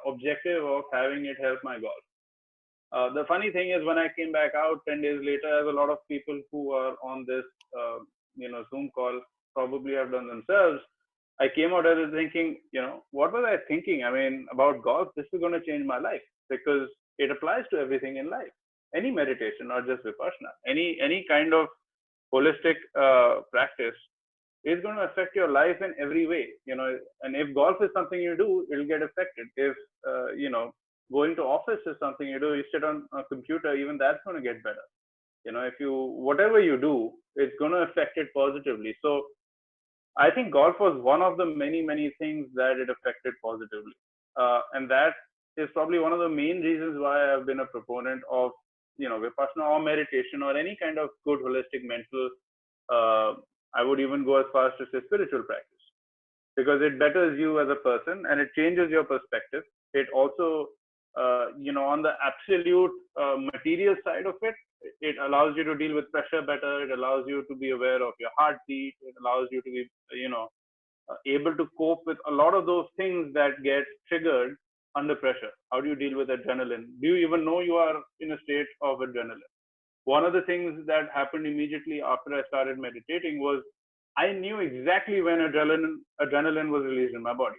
objective of having it help my golf. The funny thing is, when I came back out 10 days later, as a lot of people who are on this Zoom call probably have done themselves, I came out as thinking, what was I thinking? I mean, about golf, this is going to change my life, because it applies to everything in life. Any meditation, not just Vipassana, any kind of holistic practice is going to affect your life in every way, and if golf is something you do, it'll get affected. If, going to office is something you do, you sit on a computer, even that's going to get better. If you, whatever you do, it's going to affect it positively. So I think golf was one of the many things that it affected positively. And that is probably one of the main reasons why I've been a proponent of, Vipassana or meditation or any kind of good holistic mental, I would even go as far as to say spiritual practice, because it betters you as a person and it changes your perspective. It also, on the absolute material side of it, it allows you to deal with pressure better. It allows you to be aware of your heartbeat. It allows you to be, able to cope with a lot of those things that get triggered under pressure. How do you deal with adrenaline? Do you even know you are in a state of adrenaline? One of the things that happened immediately after I started meditating was I knew exactly when adrenaline was released in my body.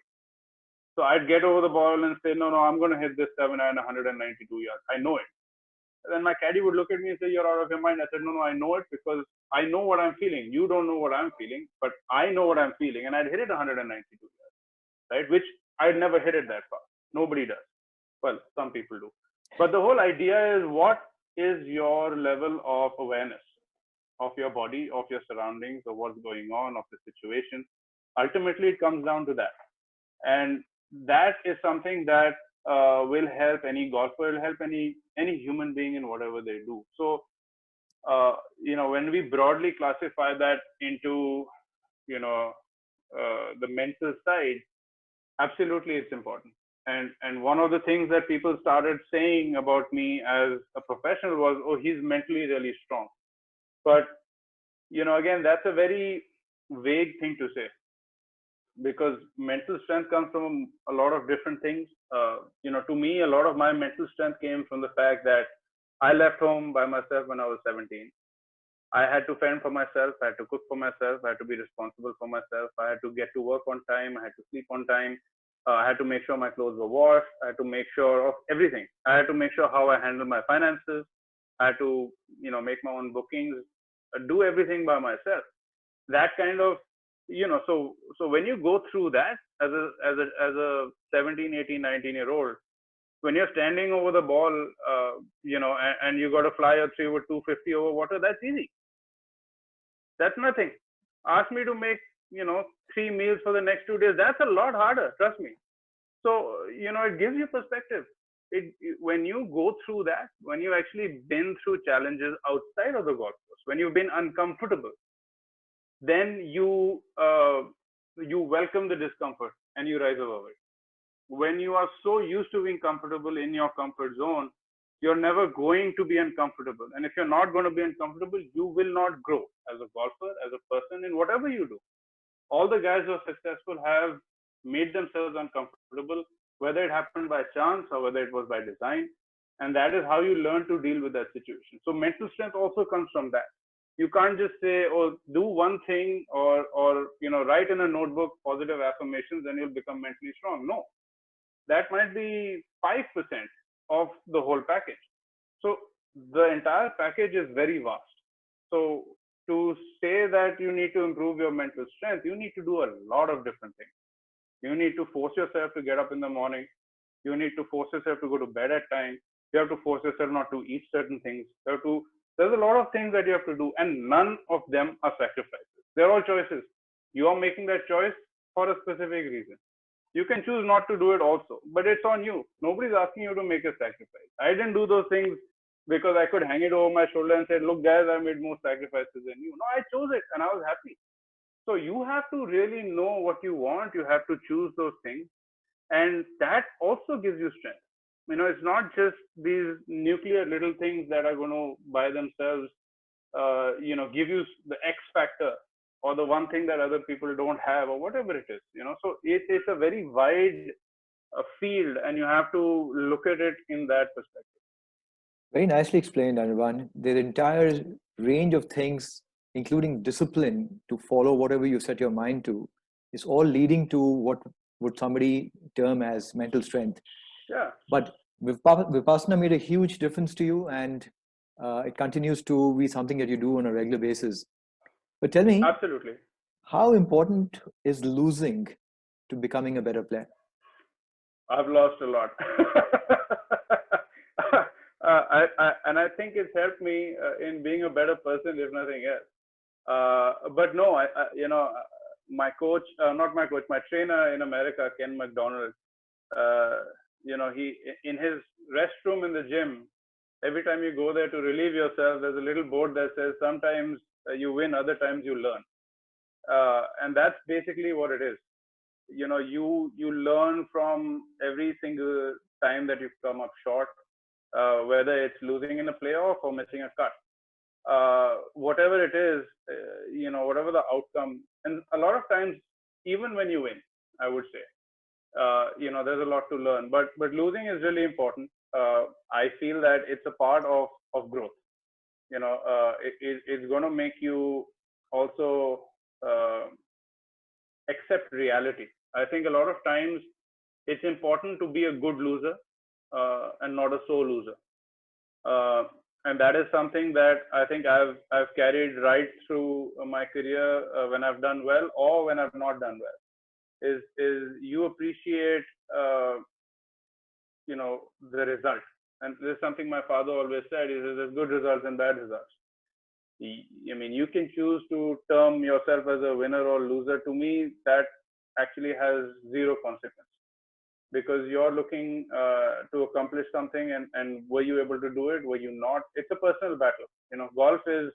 So I'd get over the ball and say, no, I'm going to hit this 7-iron 192 yards. I know it. And then my caddy would look at me and say, you're out of your mind. I said, no, I know it, because I know what I'm feeling. You don't know what I'm feeling, but I know what I'm feeling. And I'd hit it 192 yards, right? Which I'd never hit it that far. Nobody does. Well, some people do. But the whole idea is, what is your level of awareness of your body, of your surroundings, of what's going on, of the situation? Ultimately, it comes down to that. And that is something that will help any golfer, will help any human being in whatever they do. So, when we broadly classify that into, the mental side, absolutely it's important. And one of the things that people started saying about me as a professional was, oh, he's mentally really strong. But, again, that's a very vague thing to say, because mental strength comes from a lot of different things. To me, a lot of my mental strength came from the fact that I left home by myself when I was 17. I had to fend for myself. I had to cook for myself. I had to be responsible for myself. I had to get to work on time. I had to sleep on time. I had to make sure my clothes were washed. I had to make sure of everything. I had to make sure how I handle my finances. I had to, make my own bookings, do everything by myself. That kind of, so when you go through that as a 17, 18, 19-year-old, when you're standing over the ball, and you got to fly a 3 over 250 over water, that's easy. That's nothing. Ask me to make, 3 meals for the next 2 days. That's a lot harder, trust me. So, it gives you perspective. When you go through that, when you've actually been through challenges outside of the golf course, when you've been uncomfortable, then you welcome the discomfort and you rise above it. When you are so used to being comfortable in your comfort zone, you're never going to be uncomfortable. And if you're not going to be uncomfortable, you will not grow as a golfer, as a person, in whatever you do. All the guys who are successful have made themselves uncomfortable, whether it happened by chance or whether it was by design. And that is how you learn to deal with that situation. So mental strength also comes from that. You can't just say, oh, do one thing or write in a notebook positive affirmations and you'll become mentally strong. No, that might be 5% of the whole package. So the entire package is very vast. So to say that you need to improve your mental strength, you need to do a lot of different things. You need to force yourself to get up in the morning. You need to force yourself to go to bed at time. You have to force yourself not to eat certain things. There's a lot of things that you have to do, and none of them are sacrifices. They're all choices. You are making that choice for a specific reason. You can choose not to do it also, but it's on you. Nobody's asking you to make a sacrifice. I didn't do those things because I could hang it over my shoulder and say, look, guys, I made more sacrifices than you. No, I chose it and I was happy. So you have to really know what you want. You have to choose those things. And that also gives you strength. It's not just these nuclear little things that are going to by themselves, give you the X factor or the one thing that other people don't have, or whatever it is, So it's a very wide field, and you have to look at it in that perspective. Very nicely explained, Anirban. The entire range of things, including discipline to follow whatever you set your mind to, is all leading to what would somebody term as mental strength. Yeah. But Vipassana made a huge difference to you, and it continues to be something that you do on a regular basis. But tell me, Absolutely. how important is losing to becoming a better player? I've lost a lot. And I think it's helped me in being a better person, if nothing else. But no, my coach, not my coach, my trainer in America, Ken McDonald, he, in his restroom in the gym, every time you go there to relieve yourself, there's a little board that says, sometimes you win, other times you learn. And that's basically what it is. You learn from every single time that you've come up short, whether it's losing in a playoff or missing a cut. Whatever it is, whatever the outcome, and a lot of times, even when you win, I would say, there's a lot to learn. But losing is really important. I feel that it's a part of growth. It's going to make you also accept reality. I think a lot of times it's important to be a good loser and not a sore loser. And that is something that I think I've carried right through my career when I've done well or when I've not done well. Is you appreciate the result, and this is something my father always said: is there's good results and bad results. I mean, you can choose to term yourself as a winner or loser. To me, that actually has zero consequence, because you're looking to accomplish something, and were you able to do it? Were you not? It's a personal battle. Golf is,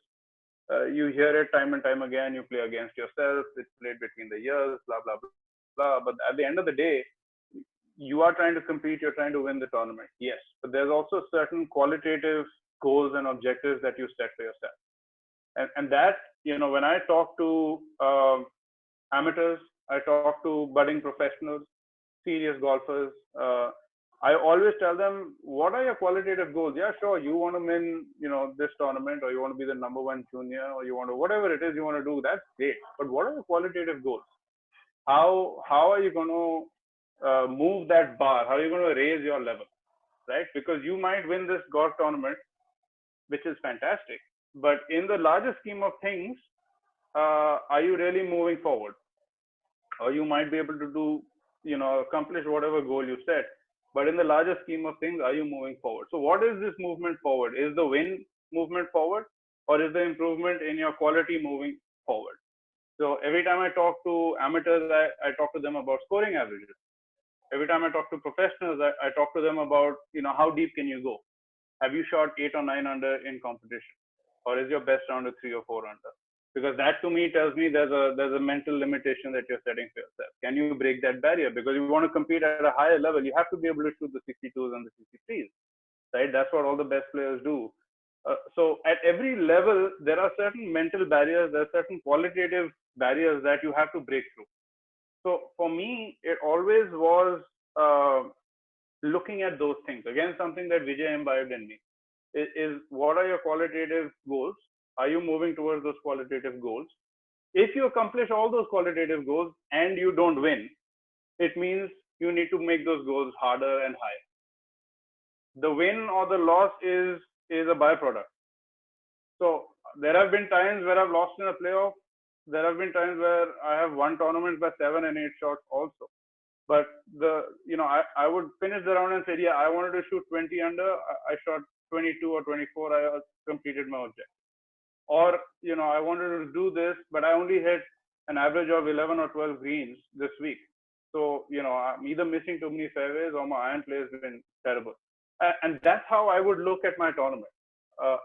you hear it time and time again. You play against yourself. It's played between the years, blah, blah, blah. But at the end of the day, you are trying to compete. You're trying to win the tournament. Yes. But there's also certain qualitative goals and objectives that you set for yourself. And that, when I talk to amateurs, I talk to budding professionals, serious golfers, I always tell them, what are your qualitative goals? Yeah, sure, you want to win, this tournament, or you want to be the number one junior, or you want to, whatever it is you want to do, that's great. But what are the qualitative goals? How are you going to move that bar? How are you going to raise your level, right? Because you might win this golf tournament, which is fantastic. But in the larger scheme of things, are you really moving forward? Or you might be able to do, accomplish whatever goal you set. But in the larger scheme of things, are you moving forward? So what is this movement forward? Is the win movement forward, or is the improvement in your quality moving forward? So every time I talk to amateurs, I talk to them about scoring averages. Every time I talk to professionals, I talk to them about, how deep can you go? Have you shot 8 or 9 under in competition? Or is your best round a 3 or 4 under? Because that, to me, tells me there's a mental limitation that you're setting for yourself. Can you break that barrier? Because if you want to compete at a higher level, you have to be able to shoot the 62s and the 63s, right? That's what all the best players do. So at every level, there are certain mental barriers, there are certain qualitative barriers that you have to break through. So for me, it always was looking at those things. Again, something that Vijay imbibed in me is what are your qualitative goals? Are you moving towards those qualitative goals? If you accomplish all those qualitative goals and you don't win, it means you need to make those goals harder and higher. The win or the loss is a byproduct. So there have been times where I've lost in a playoff. There have been times where I have won tournaments by 7 and 8 shots also. But I would finish the round and say, yeah, I wanted to shoot 20 under. I shot 22 or 24. I completed my objective. Or, I wanted to do this, but I only hit an average of 11 or 12 greens this week. So, I'm either missing too many fairways or my iron play has been terrible. And that's how I would look at my tournament.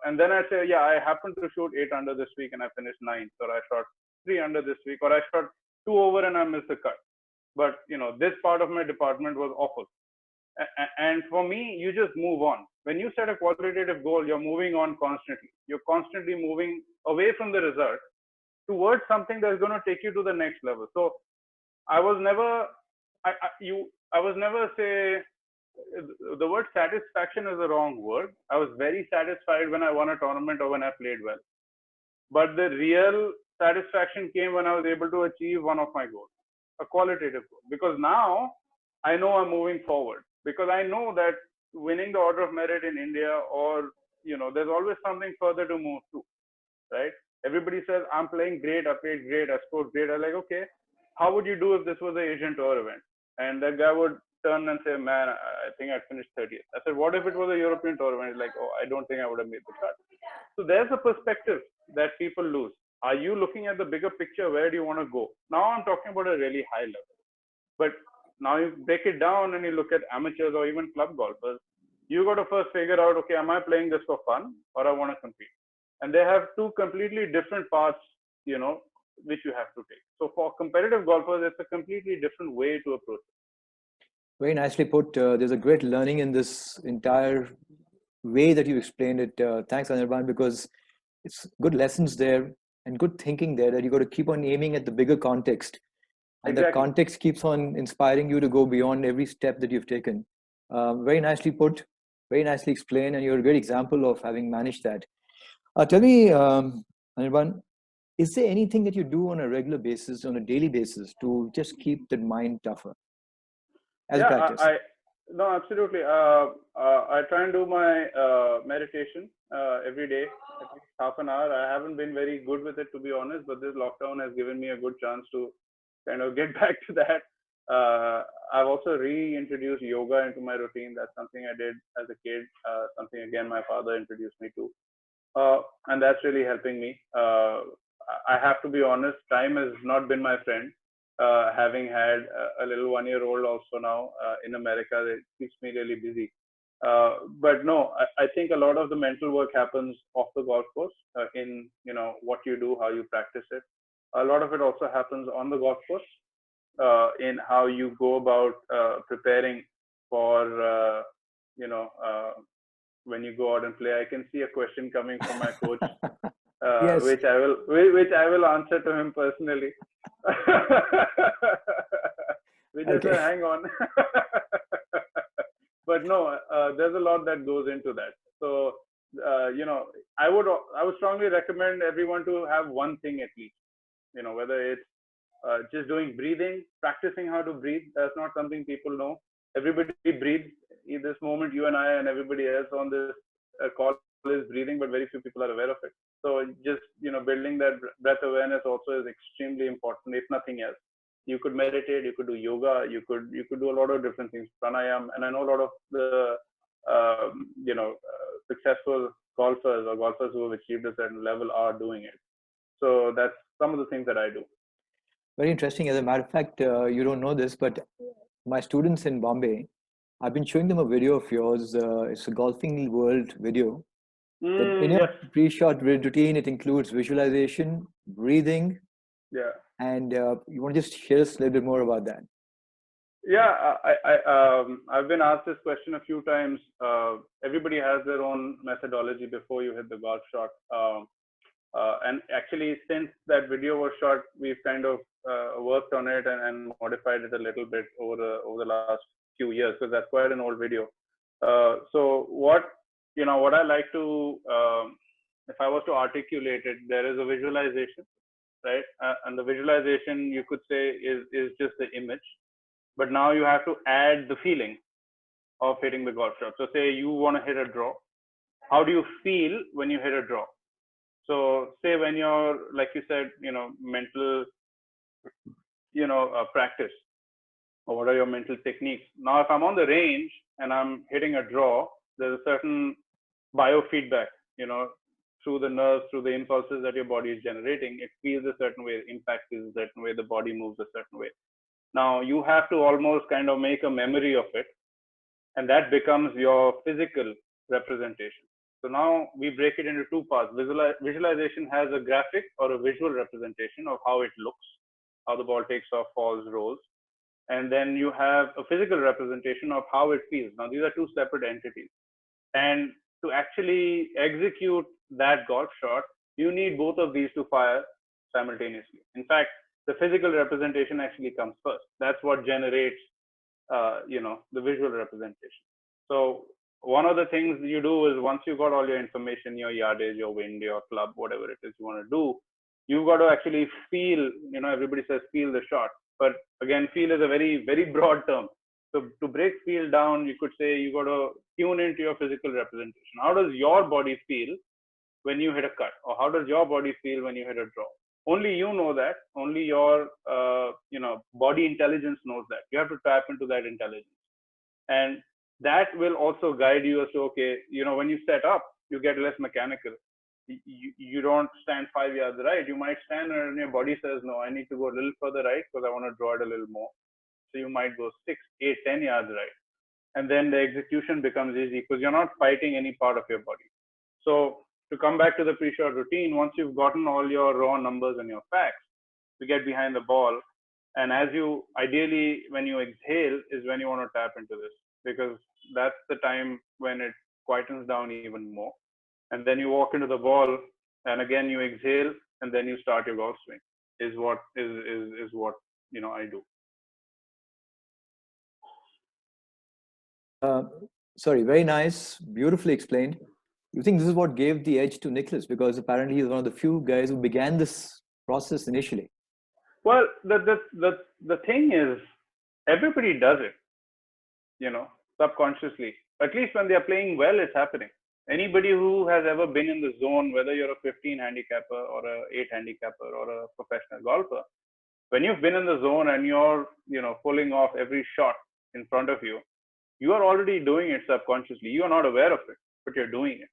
And then I'd say, yeah, I happened to shoot 8 under this week and I finished 9th, or I shot 3 under this week, or I shot 2 over and I missed the cut. But, this part of my department was awful. And for me, you just move on. When you set a qualitative goal, you're moving on constantly. You're constantly moving away from the result towards something that's going to take you to the next level. So I was never, I was never say, the word satisfaction is the wrong word. I was very satisfied when I won a tournament or when I played well. But the real satisfaction came when I was able to achieve one of my goals, a qualitative goal. Because now I know I'm moving forward. Because I know that winning the Order of Merit in India, or there's always something further to move to, right? Everybody says I'm playing great, I played great, I scored great. I'm like, okay, how would you do if this was an Asian Tour event? And that guy would turn and say, man, I think I'd finished 30th. I said, what if it was a European Tour event? He's like, oh, I don't think I would have made the cut. So there's a perspective that people lose. Are you looking at the bigger picture? Where do you want to go? Now I'm talking about a really high level. But now you break it down and you look at amateurs or even club golfers. You got to first figure out, okay, am I playing this for fun or I want to compete? And they have two completely different paths, which you have to take. So for competitive golfers, it's a completely different way to approach it. Very nicely put. There's a great learning in this entire way that you explained it. Thanks, Anirban, because it's good lessons there and good thinking there that you got to keep on aiming at the bigger context. And Exactly. the context keeps on inspiring you to go beyond every step that you've taken. Very nicely put, very nicely explained, and you're a great example of having managed that. Tell me, Anirban, is there anything that you do on a regular basis, on a daily basis, to just keep the mind tougher as a practice? No, absolutely. I try and do my meditation every day, at least half an hour. I haven't been very good with it, to be honest, but this lockdown has given me a good chance to kind of get back to that. I've also reintroduced yoga into my routine. That's something I did as a kid, something again my father introduced me to. And that's really helping me. I have to be honest, time has not been my friend. Having had a little 1-year-old also now in America, it keeps me really busy. But no, I think a lot of the mental work happens off the golf course in what you do, how you practice it. A lot of it also happens on the golf course in how you go about preparing for when you go out and play. I can see a question coming from my coach, yes. which I will answer to him personally. Vijay, okay. Hang on. But no, there's a lot that goes into that. So I would strongly recommend everyone to have one thing at least. Whether it's just doing breathing, practicing how to breathe. That's not something people know. Everybody breathes. In this moment, you and I and everybody else on this call is breathing, but very few people are aware of it. So just building that breath awareness also is extremely important, if nothing else. You could meditate, you could do yoga, you could do a lot of different things, pranayam, and I know a lot of the successful golfers or golfers who have achieved a certain level are doing it. So that's some of the things that I do. Very interesting. As a matter of fact, you don't know this, but my students in Bombay, I've been showing them a video of yours. It's a Golfing World video. In your pre-shot routine, it includes visualization, breathing. Yeah. And you want to just share us a little bit more about that? Yeah, I've been asked this question a few times. Everybody has their own methodology before you hit the golf shot. And actually, since that video was shot, we've kind of worked on it and modified it a little bit over the last few years, because that's quite an old video. So what I like to, if I was to articulate it, there is a visualization, right? And the visualization, you could say, is just the image. But now you have to add the feeling of hitting the golf shot. So say you want to hit a draw. How do you feel when you hit a draw? So say when you're, like you said, mental, practice, or what are your mental techniques? Now, if I'm on the range and I'm hitting a draw, there's a certain biofeedback, through the nerves, through the impulses that your body is generating. It feels a certain way, impact feels a certain way, the body moves a certain way. Now you have to almost kind of make a memory of it, and that becomes your physical representation. So now we break it into two parts. Visualization has a graphic or a visual representation of how it looks, how the ball takes off, falls, rolls. And then you have a physical representation of how it feels. Now these are two separate entities. And to actually execute that golf shot, you need both of these to fire simultaneously. In fact, the physical representation actually comes first. That's what generates, the visual representation. So one of the things you do is once you got all your information, your yardage, your wind, your club, whatever it is you want to do, you've got to actually feel, everybody says feel the shot. But again, feel is a very, very broad term. So to break feel down, you could say you got to tune into your physical representation. How does your body feel when you hit a cut? Or how does your body feel when you hit a draw? Only you know that. Only your, body intelligence knows that. You have to tap into that intelligence. And that will also guide you as to, okay, when you set up, you get less mechanical. You don't stand 5 yards right. You might stand and your body says, no, I need to go a little further right because I want to draw it a little more. So you might go 6, 8, 10 yards right. And then the execution becomes easy because you're not fighting any part of your body. So to come back to the pre-shot routine, once you've gotten all your raw numbers and your facts, you get behind the ball. And as you, ideally, when you exhale is when you want to tap into this, because that's the time when it quietens down even more. And then you walk into the ball, and again you exhale, and then you start your golf swing. Is what I do. Sorry, very nice, beautifully explained. You think this is what gave the edge to Nicholas, because apparently he's one of the few guys who began this process initially. Well, the thing is, everybody does it, subconsciously. At least when they are playing well, it's happening. Anybody who has ever been in the zone, whether you're a 15 handicapper or a 8 handicapper or a professional golfer, when you've been in the zone and you're, pulling off every shot in front of you, you are already doing it subconsciously. You are not aware of it, but you're doing it.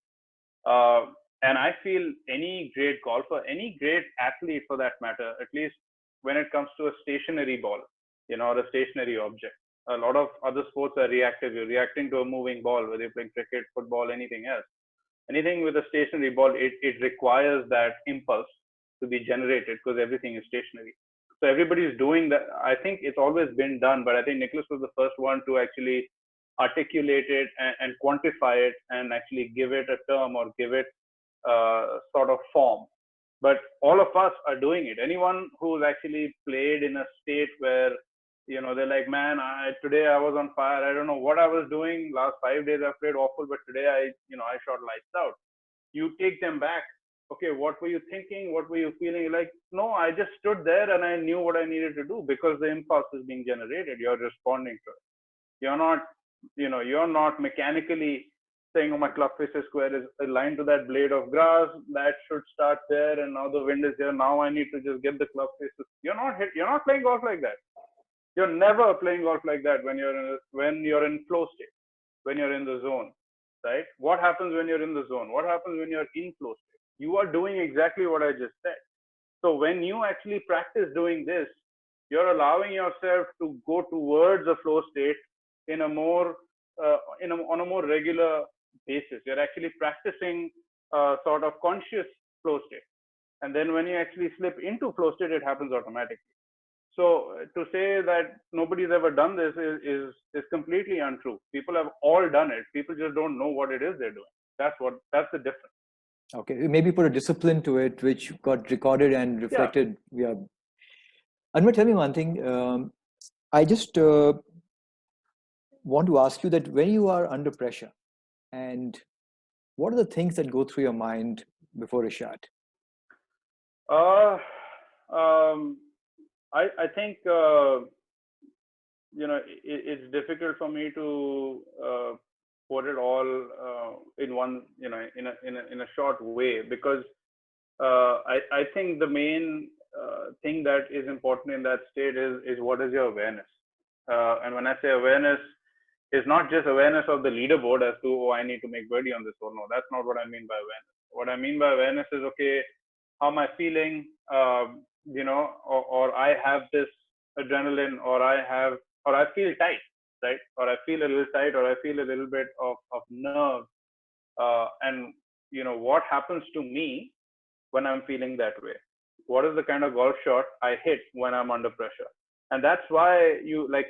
And I feel any great golfer, any great athlete for that matter, at least when it comes to a stationary ball, or a stationary object. A lot of other sports are reactive. You're reacting to a moving ball, whether you're playing cricket, football, anything else. Anything with a stationary ball, it requires that impulse to be generated because everything is stationary. So everybody's doing that. I think it's always been done, but I think Nicholas was the first one to actually articulate it and quantify it and actually give it a term or give it sort of form. But all of us are doing it. Anyone who's actually played in a state where, they're like, man, today I was on fire. I don't know what I was doing. Last 5 days I've played awful, but today I shot lights out. You take them back. Okay, what were you thinking? What were you feeling? You're like, no, I just stood there and I knew what I needed to do because the impulse is being generated. You're responding to it. You're not mechanically saying, oh, my club face is square, is aligned to that blade of grass, that should start there, and now the wind is there. Now I need to just get the club face. You're not playing golf like that. You're never playing golf like that when you're in flow state, when you're in the zone, right? What happens when you're in the zone? What happens when you're in flow state? You are doing exactly what I just said. So when you actually practice doing this, you're allowing yourself to go towards a flow state in a more on a more regular basis. You're actually practicing sort of conscious flow state, and then when you actually slip into flow state, it happens automatically. So to say that nobody's ever done this is completely untrue. People have all done it. People just don't know what it is they're doing. That's the difference. Okay, maybe put a discipline to it, which got recorded and reflected. Yeah. Anwar, tell me one thing. I just want to ask you that when you are under pressure, and what are the things that go through your mind before a shot? I think it's difficult for me to put it all in one, in a short way, because I think the main thing that is important in that state is what is your awareness. And when I say awareness, it's not just awareness of the leaderboard as to, oh, I need to make birdie on this hole. No, that's not what I mean by awareness. What I mean by awareness is, okay, how am I feeling? Or I have this adrenaline, or I feel tight, right? Or I feel a little tight, or I feel a little bit of nerve. And what happens to me when I'm feeling that way? What is the kind of golf shot I hit when I'm under pressure? And that's why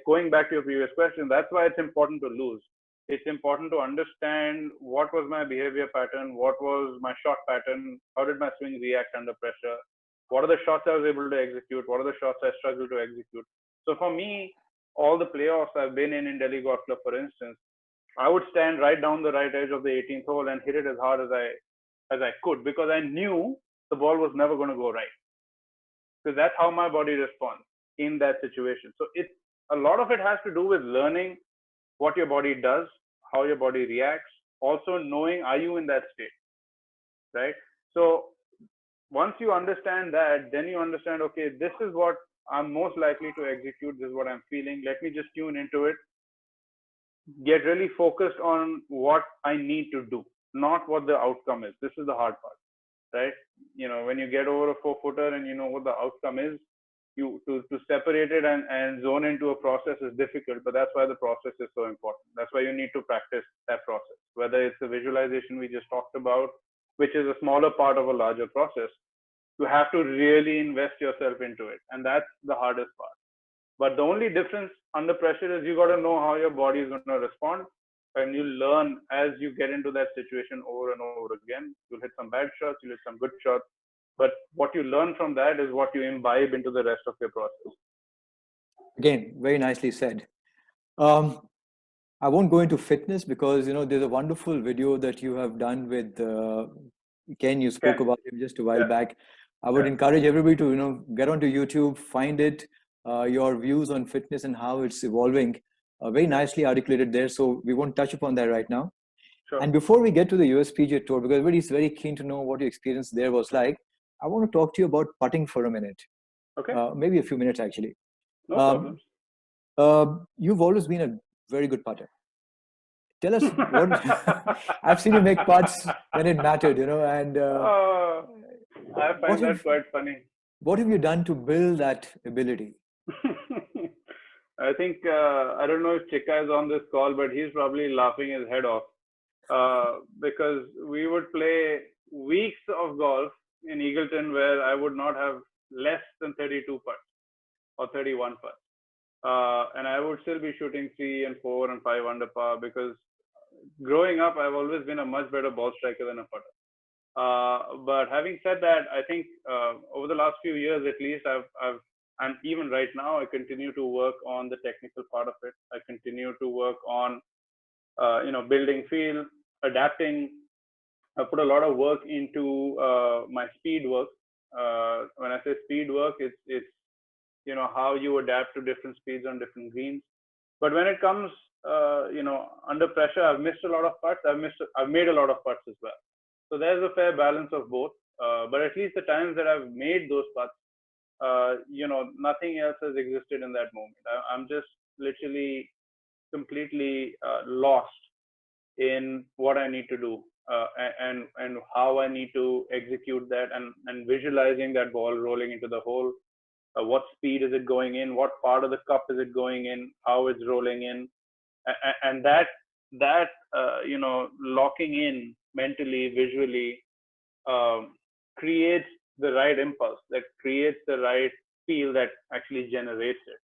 going back to your previous question, that's why it's important to lose. It's important to understand what was my behavior pattern, what was my shot pattern, how did my swing react under pressure, What are the shots I was able to execute? What are the shots I struggled to execute? So for me, all the playoffs I've been in Delhi Golf Club, for instance, I would stand right down the right edge of the 18th hole and hit it as hard as I could, because I knew the ball was never going to go right. Because that's how my body responds in that situation. So it's a lot of it has to do with learning what your body does, how your body reacts, also knowing, are you in that state, right? So once you understand that, then you understand, okay, this is what I'm most likely to execute. This is what I'm feeling. Let me just tune into it. Get really focused on what I need to do, not what the outcome is. This is the hard part, right? When you get over a 4-footer and you know what the outcome is, you to separate it and zone into a process is difficult, but that's why the process is so important. That's why you need to practice that process, whether it's the visualization we just talked about, which is a smaller part of a larger process. You have to really invest yourself into it, and that's the hardest part. But the only difference under pressure is you got to know how your body is going to respond, and you learn as you get into that situation over and over again. You'll hit some bad shots, you'll hit some good shots, but what you learn from that is what you imbibe into the rest of your process. Again, very nicely said. I won't go into fitness because there's a wonderful video that you have done with Ken. You spoke about him just a while back. I would encourage everybody to get onto YouTube, find it, your views on fitness and how it's evolving. Very nicely articulated there. So we won't touch upon that right now. Sure. And before we get to the USPGA Tour, because everybody's very keen to know what your experience there was like, I want to talk to you about putting for a minute. Okay. Maybe a few minutes actually. No problems. You've always been a very good putter. Tell us what I've seen you make putts when it mattered, and I find that quite funny. What have you done to build that ability? I think I don't know if Chikka is on this call, but he's probably laughing his head off because we would play weeks of golf in Eagleton where I would not have less than 32 putts or 31 putts. And I would still be shooting 3 and 4 and 5 under par, because growing up, I've always been a much better ball striker than a putter. But having said that, I think over the last few years, at least, and even right now, I continue to work on the technical part of it. I continue to work on, building feel, adapting. I put a lot of work into my speed work. When I say speed work, it's how you adapt to different speeds on different greens. But when it comes, under pressure, I've missed a lot of putts. I've made a lot of putts as well. So there's a fair balance of both. But at least the times that I've made those putts, nothing else has existed in that moment. I'm just literally completely lost in what I need to do and how I need to execute that, and visualizing that ball rolling into the hole. What speed is it going in? What part of the cup is it going in? How it's rolling in? And that locking in mentally, visually, creates the right impulse, that creates the right feel that actually generates it.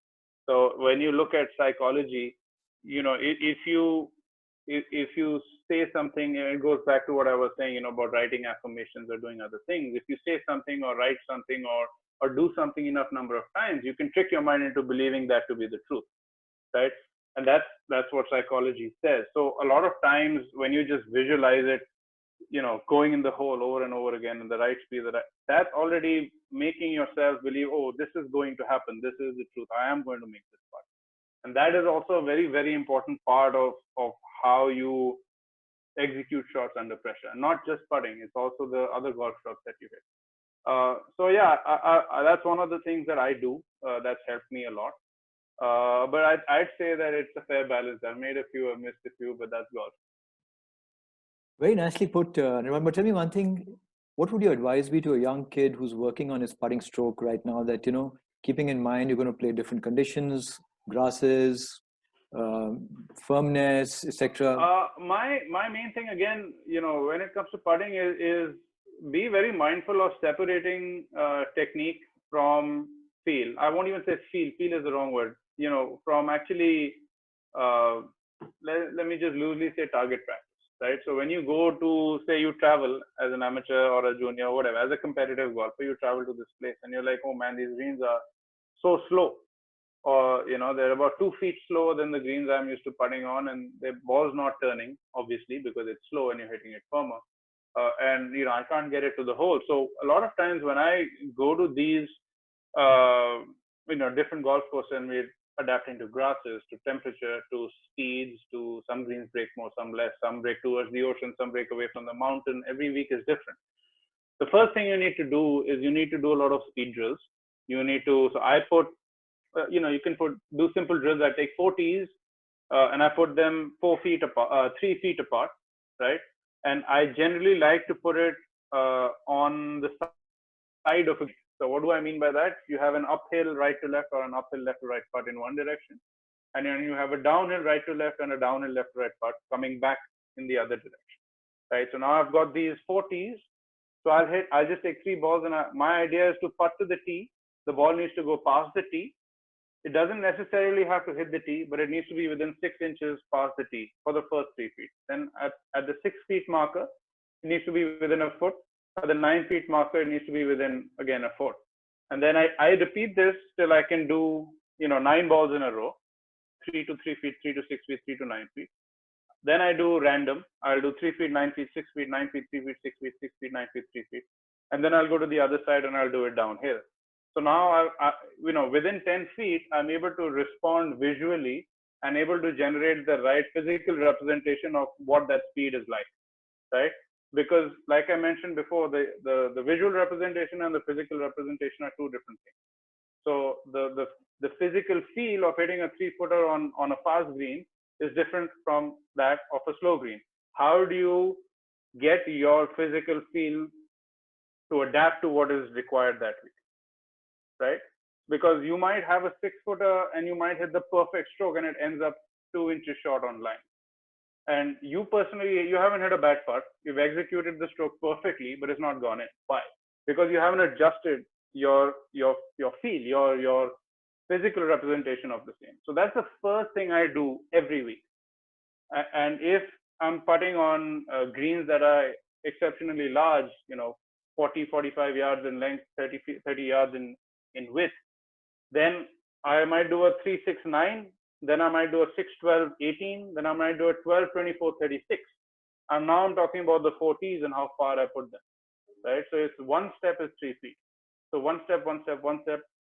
So when you look at psychology, if you say something, and it goes back to what I was saying, about writing affirmations or doing other things. If you say something or write something or do something enough number of times, you can trick your mind into believing that to be the truth, right? And that's what psychology says. So a lot of times when you just visualize it, going in the hole over and over again in the right speed, that's already making yourself believe, oh, this is going to happen. This is the truth. I am going to make this putt. And that is also a very, very important part of how you execute shots under pressure. Not just putting, it's also the other golf shots that you hit. So yeah, that's one of the things that I do that's helped me a lot. But I'd say that it's a fair balance. I've made a few, I've missed a few, but that's golf. Very nicely put, Anirban. But tell me one thing, what would your advice be to a young kid who's working on his putting stroke right now, that, keeping in mind you're going to play different conditions, grasses, firmness, etc.? My main thing, again, when it comes to putting is be very mindful of separating technique from feel. I won't even say feel. Feel is the wrong word. From actually, let me just loosely say target practice. right? So when you go to, say, you travel as an amateur or a junior or whatever, as a competitive golfer, you travel to this place and you're like, oh man, these greens are so slow, or they're about 2 feet slower than the greens I'm used to putting on, and the ball's not turning, obviously, because it's slow and you're hitting it firmer. And I can't get it to the hole. So a lot of times when I go to these uh, different golf courses, and we're adapting to grasses, to temperature, to speeds, to some greens break more, some less, some break towards the ocean, some break away from the mountain. Every week is different. The first thing you need to do is you need to do a lot of speed drills. You need to, so I put, you can do simple drills. I take 4 tees and I put them 4 feet apart, 3 feet apart, right? And I generally like to put it on the side of a. So what do I mean by that? You have an uphill right to left or an uphill left to right putt in one direction, and then you have a downhill right to left and a downhill left to right putt coming back in the other direction, right? So now I've got these 4 tees. So I'll just take 3 balls, and my idea is to putt to the tee. The ball needs to go past the tee. It doesn't necessarily have to hit the tee, but it needs to be within 6 inches past the tee for the first 3 feet. Then at the 6 feet marker, it needs to be within a foot. At the 9 feet marker, it needs to be within, again, a foot. And then I repeat this till I can do, 9 balls in a row, 3 to 3 feet, 3 to 6 feet, 3 to 9 feet. Then I do random. I'll do 3 feet, 9 feet, 6 feet, 9 feet, 3 feet, 6 feet, 6 feet, 9 feet, 3 feet. And then I'll go to the other side and I'll do it downhill. So now, within 10 feet, I'm able to respond visually and able to generate the right physical representation of what that speed is like, right? Because like I mentioned before, the visual representation and the physical representation are 2 different things. So the physical feel of hitting a 3-footer on a fast green is different from that of a slow green. How do you get your physical feel to adapt to what is required that week, right? Because you might have a 6-footer and you might hit the perfect stroke and it ends up 2 inches short on line. And you personally, you haven't hit a bad putt. You've executed the stroke perfectly, but it's not gone in. Why? Because you haven't adjusted your feel, your physical representation of the same. So that's the first thing I do every week. And if I'm putting on greens that are exceptionally large, 40, 45 yards in length, 30 yards in width, then I might do a 3-6-9. Then I might do a 6-12-18. Then I might do a 12-24-36. And now I'm talking about the 4 tees and how far I put them, right? So it's 1 step is 3 feet. So 1 step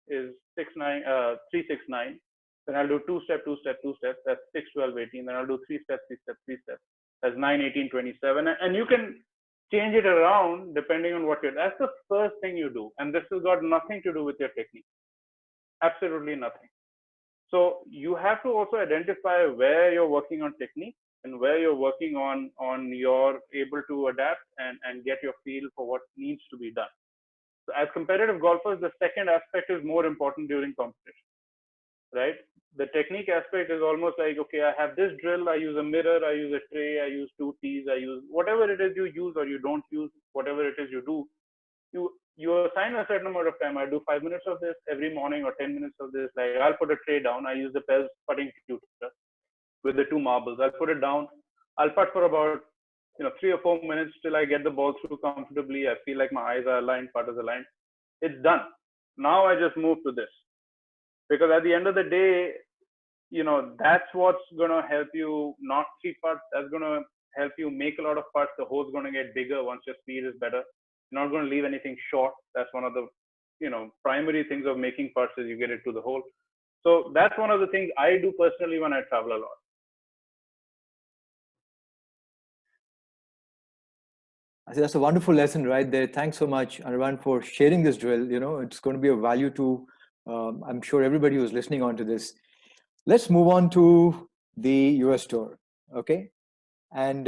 is 3-6-9. Then I'll do 2 step, 2 step, 2 steps. That's 6-12-18. Then I'll do 3 steps, 3 steps, 3 steps. That's 9-18-27. And you can change it around depending on what you're. That's the first thing you do. And this has got nothing to do with your technique. Absolutely nothing. So you have to also identify where you're working on technique and where you're working on your able to adapt and get your feel for what needs to be done. So as competitive golfers, the second aspect is more important during competition, right? The technique aspect is almost like, okay, I have this drill, I use a mirror, I use a tray, I use 2 tees, I use whatever it is you use or you don't use, whatever it is you do, you assign a certain amount of time. I do 5 minutes of this every morning or 10 minutes of this. Like I'll put a tray down. I use the Pez putting tutor with the 2 marbles. I'll put it down. I'll putt for about 3 or 4 minutes till I get the ball through comfortably. I feel like my eyes are aligned, putt is aligned. It's done. Now I just move to this, because at the end of the day, that's what's gonna help you not 3 putts. That's gonna help you make a lot of putts. The hole's gonna get bigger once your speed is better. You're not going to leave anything short. That's one of the primary things of making putts is you get it to the hole. So that's one of the things I do personally when I travel a lot. I think that's a wonderful lesson right there. Thanks so much, Anirban, for sharing this drill. It's going to be of value to, I'm sure, everybody who's listening on to this. Let's move on to the US Tour, okay? And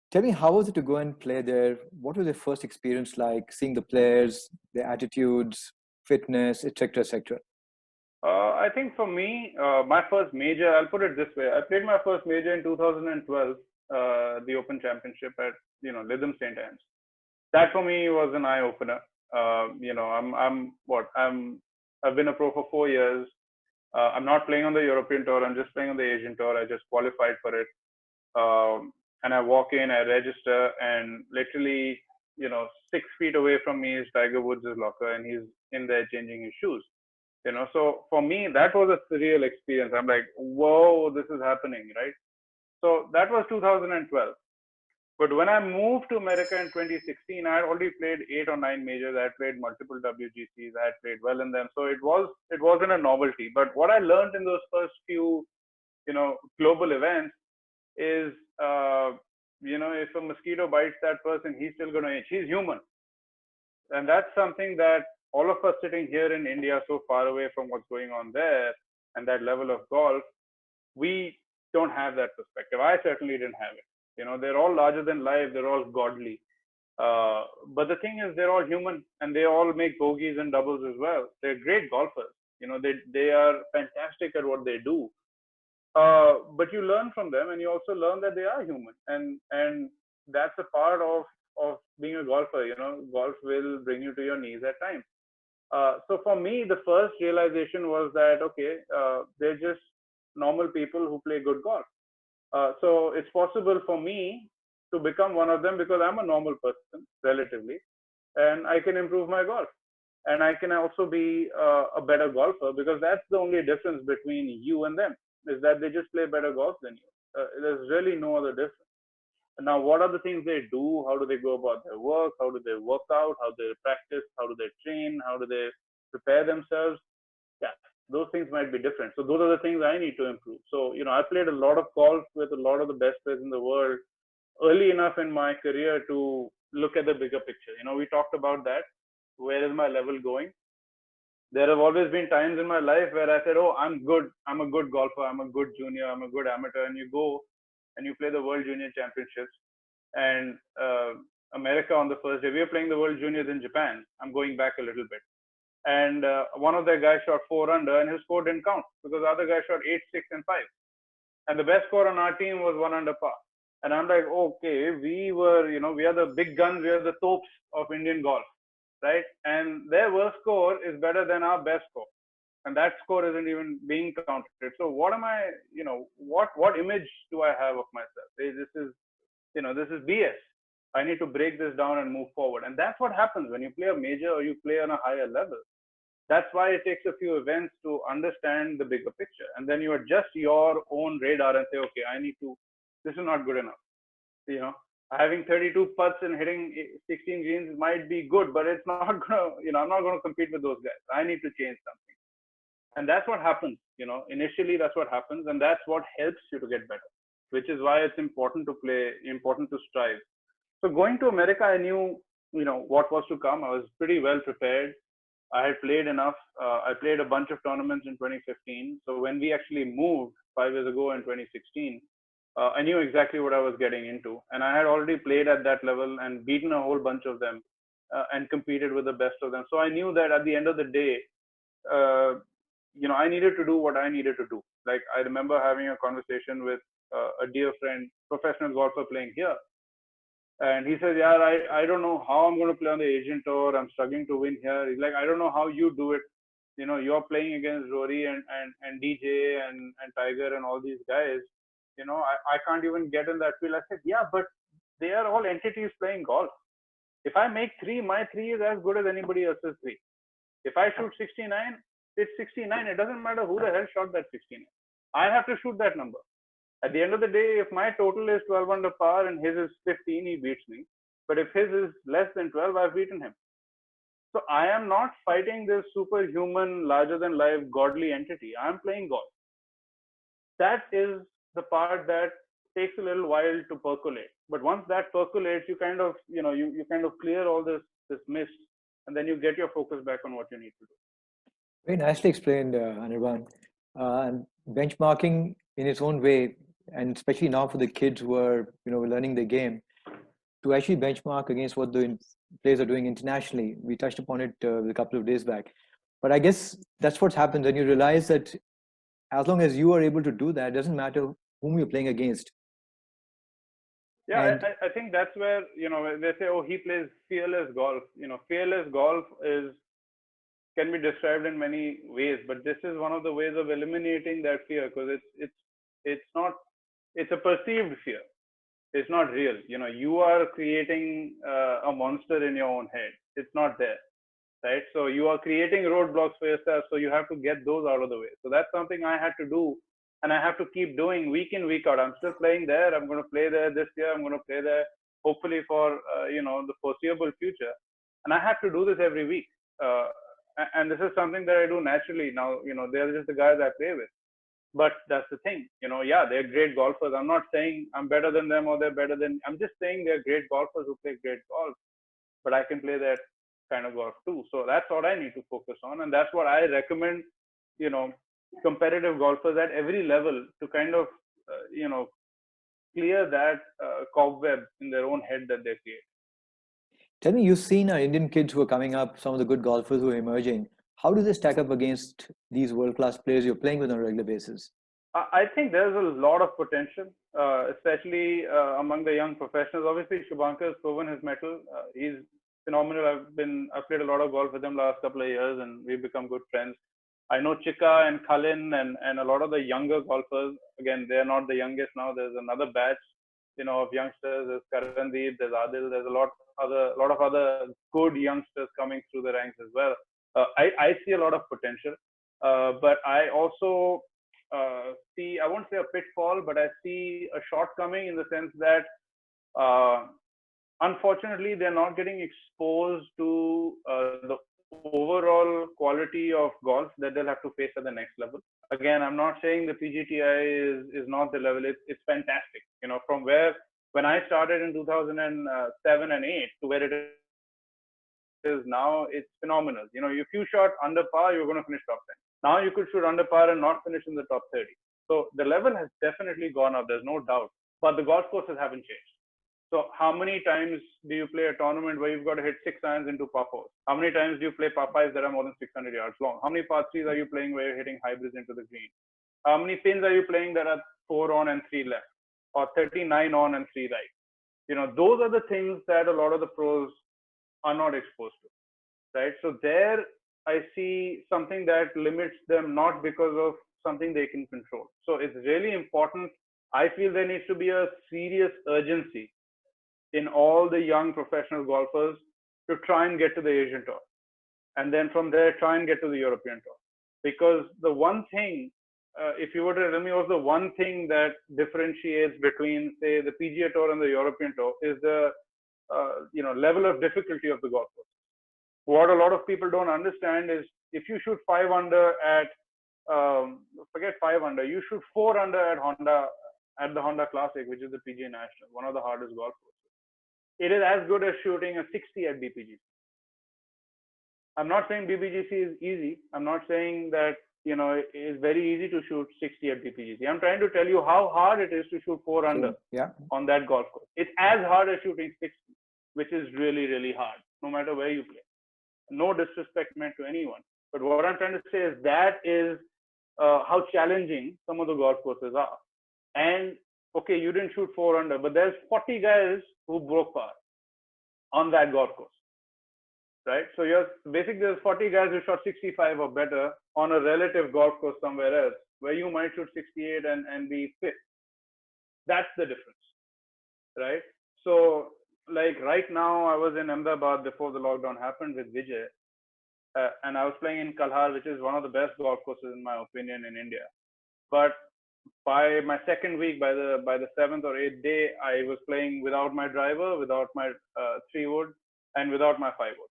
tell me, how was it to go and play there? What was your first experience like, seeing the players, their attitudes, fitness, etc., etc.? I think for me, my first major, I'll put it this way. I played my first major in 2012, the Open Championship at, Lytham St. Anne's. That for me was an eye opener. I've been a pro for 4 years. I'm not playing on the European Tour. I'm just playing on the Asian Tour. I just qualified for it. And I walk in, I register, and literally, 6 feet away from me is Tiger Woods' locker, and he's in there changing his shoes. So for me, that was a surreal experience. I'm like, whoa, this is happening, right? So that was 2012. But when I moved to America in 2016, I had already played 8 or 9 majors. I had played multiple WGCs. I had played well in them. So it wasn't a novelty. But what I learned in those first few, global events is, if a mosquito bites that person, he's still going to itch. He's human. And that's something that all of us sitting here in India, so far away from what's going on there and that level of golf, we don't have that perspective. I certainly didn't have it. They're all larger than life. They're all godly. But the thing is, they're all human, and they all make bogeys and doubles as well. They're great golfers. They are fantastic at what they do. But you learn from them, and you also learn that they are human, and that's a part of being a golfer. Golf will bring you to your knees at times. So for me, the first realization was that okay, they're just normal people who play good golf. So it's possible for me to become one of them because I'm a normal person relatively, and I can improve my golf, and I can also be a better golfer because that's the only difference between you and them, is that they just play better golf than you. There's really no other difference. Now, what are the things they do? How do they go about their work? How do they work out? How do they practice? How do they train? How do they prepare themselves? Yeah, those things might be different. So those are the things I need to improve. So, I played a lot of golf with a lot of the best players in the world early enough in my career to look at the bigger picture. We talked about that. Where is my level going? There have always been times in my life where I said, oh, I'm good. I'm a good golfer. I'm a good junior. I'm a good amateur. And you go and you play the World Junior Championships. And America on the first day, we were playing the World Juniors in Japan. I'm going back a little bit. And one of their guys shot 4 under, and his score didn't count because the other guy shot 8, 6, and 5. And the best score on our team was 1 under par. And I'm like, okay, we are the big guns, we are the topes of Indian golf, right? And their worst score is better than our best score. And that score isn't even being counted. So what am I, what image do I have of myself? This is BS. I need to break this down and move forward. And that's what happens when you play a major or you play on a higher level. That's why it takes a few events to understand the bigger picture. And then you adjust your own radar and say, okay, this is not good enough. Having 32 putts and hitting 16 greens might be good, but it's not going to, I'm not going to compete with those guys. I need to change something. And that's what happens, initially that's what happens. And that's what helps you to get better, which is why it's important to strive. So going to America, I knew, what was to come. I was pretty well prepared. I had played enough. I played a bunch of tournaments in 2015. So when we actually moved 5 years ago in 2016, I knew exactly what I was getting into. And I had already played at that level and beaten a whole bunch of them and competed with the best of them. So I knew that at the end of the day, I needed to do what I needed to do. Like I remember having a conversation with a dear friend, professional golfer playing here. And he says, yeah, I don't know how I'm going to play on the Asian Tour. I'm struggling to win here. He's like, I don't know how you do it. You're playing against Rory and DJ and Tiger and all these guys. I can't even get in that field. I said, yeah, but they are all entities playing golf. If I make 3, my 3 is as good as anybody else's 3. If I shoot 69, it's 69. It doesn't matter who the hell shot that 69. I have to shoot that number. At the end of the day, if my total is 12 under par and his is 15, he beats me. But if his is less than 12, I've beaten him. So I am not fighting this superhuman, larger than life, godly entity. I'm playing golf. That is the part that takes a little while to percolate. But once that percolates, you kind of, you kind of clear all this mist, and then you get your focus back on what you need to do. Very nicely explained, Anirban. Benchmarking in its own way, and especially now for the kids who are learning the game, to actually benchmark against what the players are doing internationally. We touched upon it a couple of days back, but I guess that's what happens when you realize that as long as you are able to do that, it doesn't matter whom you're playing against. Yeah, I think that's where they say, oh, he plays fearless golf. Fearless golf can be described in many ways, but this is one of the ways of eliminating that fear, because it's a perceived fear. It's not real. You are creating a monster in your own head. It's not there, right? So you are creating roadblocks for yourself. So you have to get those out of the way. So that's something I had to do, and I have to keep doing week in, week out. I'm still playing there. I'm going to play there this year. I'm going to play there hopefully for the foreseeable future. And I have to do this every week. And this is something that I do naturally now. They're just the guys I play with. But that's the thing, yeah, they're great golfers. I'm not saying I'm better than them or they're better than. I'm just saying they're great golfers who play great golf. But I can play that kind of golf too. So that's what I need to focus on, and that's what I recommend. Competitive golfers at every level to kind of clear that cobweb in their own head that they create. Tell me, you've seen our Indian kids who are coming up, some of the good golfers who are emerging. How do they stack up against these world-class players you're playing with on a regular basis? I think there's a lot of potential, especially among the young professionals. Obviously, Shubhankar has proven his mettle. He's phenomenal. I've played a lot of golf with him last couple of years, and we've become good friends. I know Chikka and Khalin and a lot of the younger golfers. Again, they're not the youngest now. There's another batch, of youngsters. There's Karandeep, there's Adil, there's a lot of other good youngsters coming through the ranks as well. I see a lot of potential, but I also see, I won't say a pitfall, but I see a shortcoming in the sense that unfortunately they're not getting exposed to the overall quality of golf that they'll have to face at the next level. Again, I'm not saying the PGTI is not the level. It's fantastic. From when I started in 2007 and 8 to where it is now, it's phenomenal. If you shot under par, you're going to finish top 10. Now you could shoot under par and not finish in the top 30. So the level has definitely gone up. There's no doubt. But the golf courses haven't changed. So how many times do you play a tournament where you've got to hit 6 irons into par 4s? How many times do you play par 5s that are more than 600 yards long? How many par 3s are you playing where you're hitting hybrids into the green? How many pins are you playing that are 4 on and 3 left, or 39 on and 3 right? Those are the things that a lot of the pros are not exposed to, right? So there I see something that limits them, not because of something they can control. So it's really important. I feel there needs to be a serious urgency in all the young professional golfers to try and get to the Asian Tour. And then from there, try and get to the European Tour. Because the one thing, if you were to tell me what's the one thing that differentiates between, say, the PGA Tour and the European Tour, is the level of difficulty of the golf course. What a lot of people don't understand is if you shoot 5 under at, forget 5 under, you shoot 4 under at the Honda Classic, which is the PGA National, one of the hardest golf courses. It is as good as shooting a 60 at BPGC. I'm not saying BPGC is easy. I'm not saying that, it is very easy to shoot 60 at BPGC. I'm trying to tell you how hard it is to shoot 4 under on that golf course. It's as hard as shooting 60, which is really, really hard, no matter where you play. No disrespect meant to anyone. But what I'm trying to say is that is how challenging some of the golf courses are. And okay, you didn't shoot 4 under, but there's 40 guys who broke par on that golf course, right? So basically there's 40 guys who shot 65 or better on a relative golf course somewhere else, where you might shoot 68 and be fifth. That's the difference, right? So like right now, I was in Ahmedabad before the lockdown happened with Vijay, and I was playing in Kalhar, which is one of the best golf courses in my opinion in India. But by my second week, by the 7th or 8th day, I was playing without my driver, without my 3-wood, and without my 5-wood.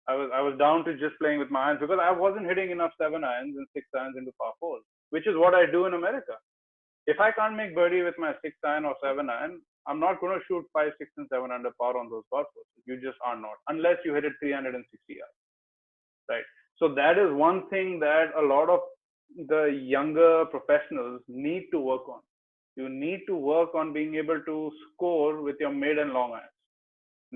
I was down to just playing with my irons because I wasn't hitting enough 7 irons and 6 irons into par 4s, which is what I do in America. If I can't make birdie with my 6 iron or 7 iron, I'm not going to shoot 5, 6, and 7 under par on those golf courses. You just are not, unless you hit it 360 yards, right? So that is one thing that a lot of the younger professionals need to work on. You need to work on being able to score with your mid and long irons.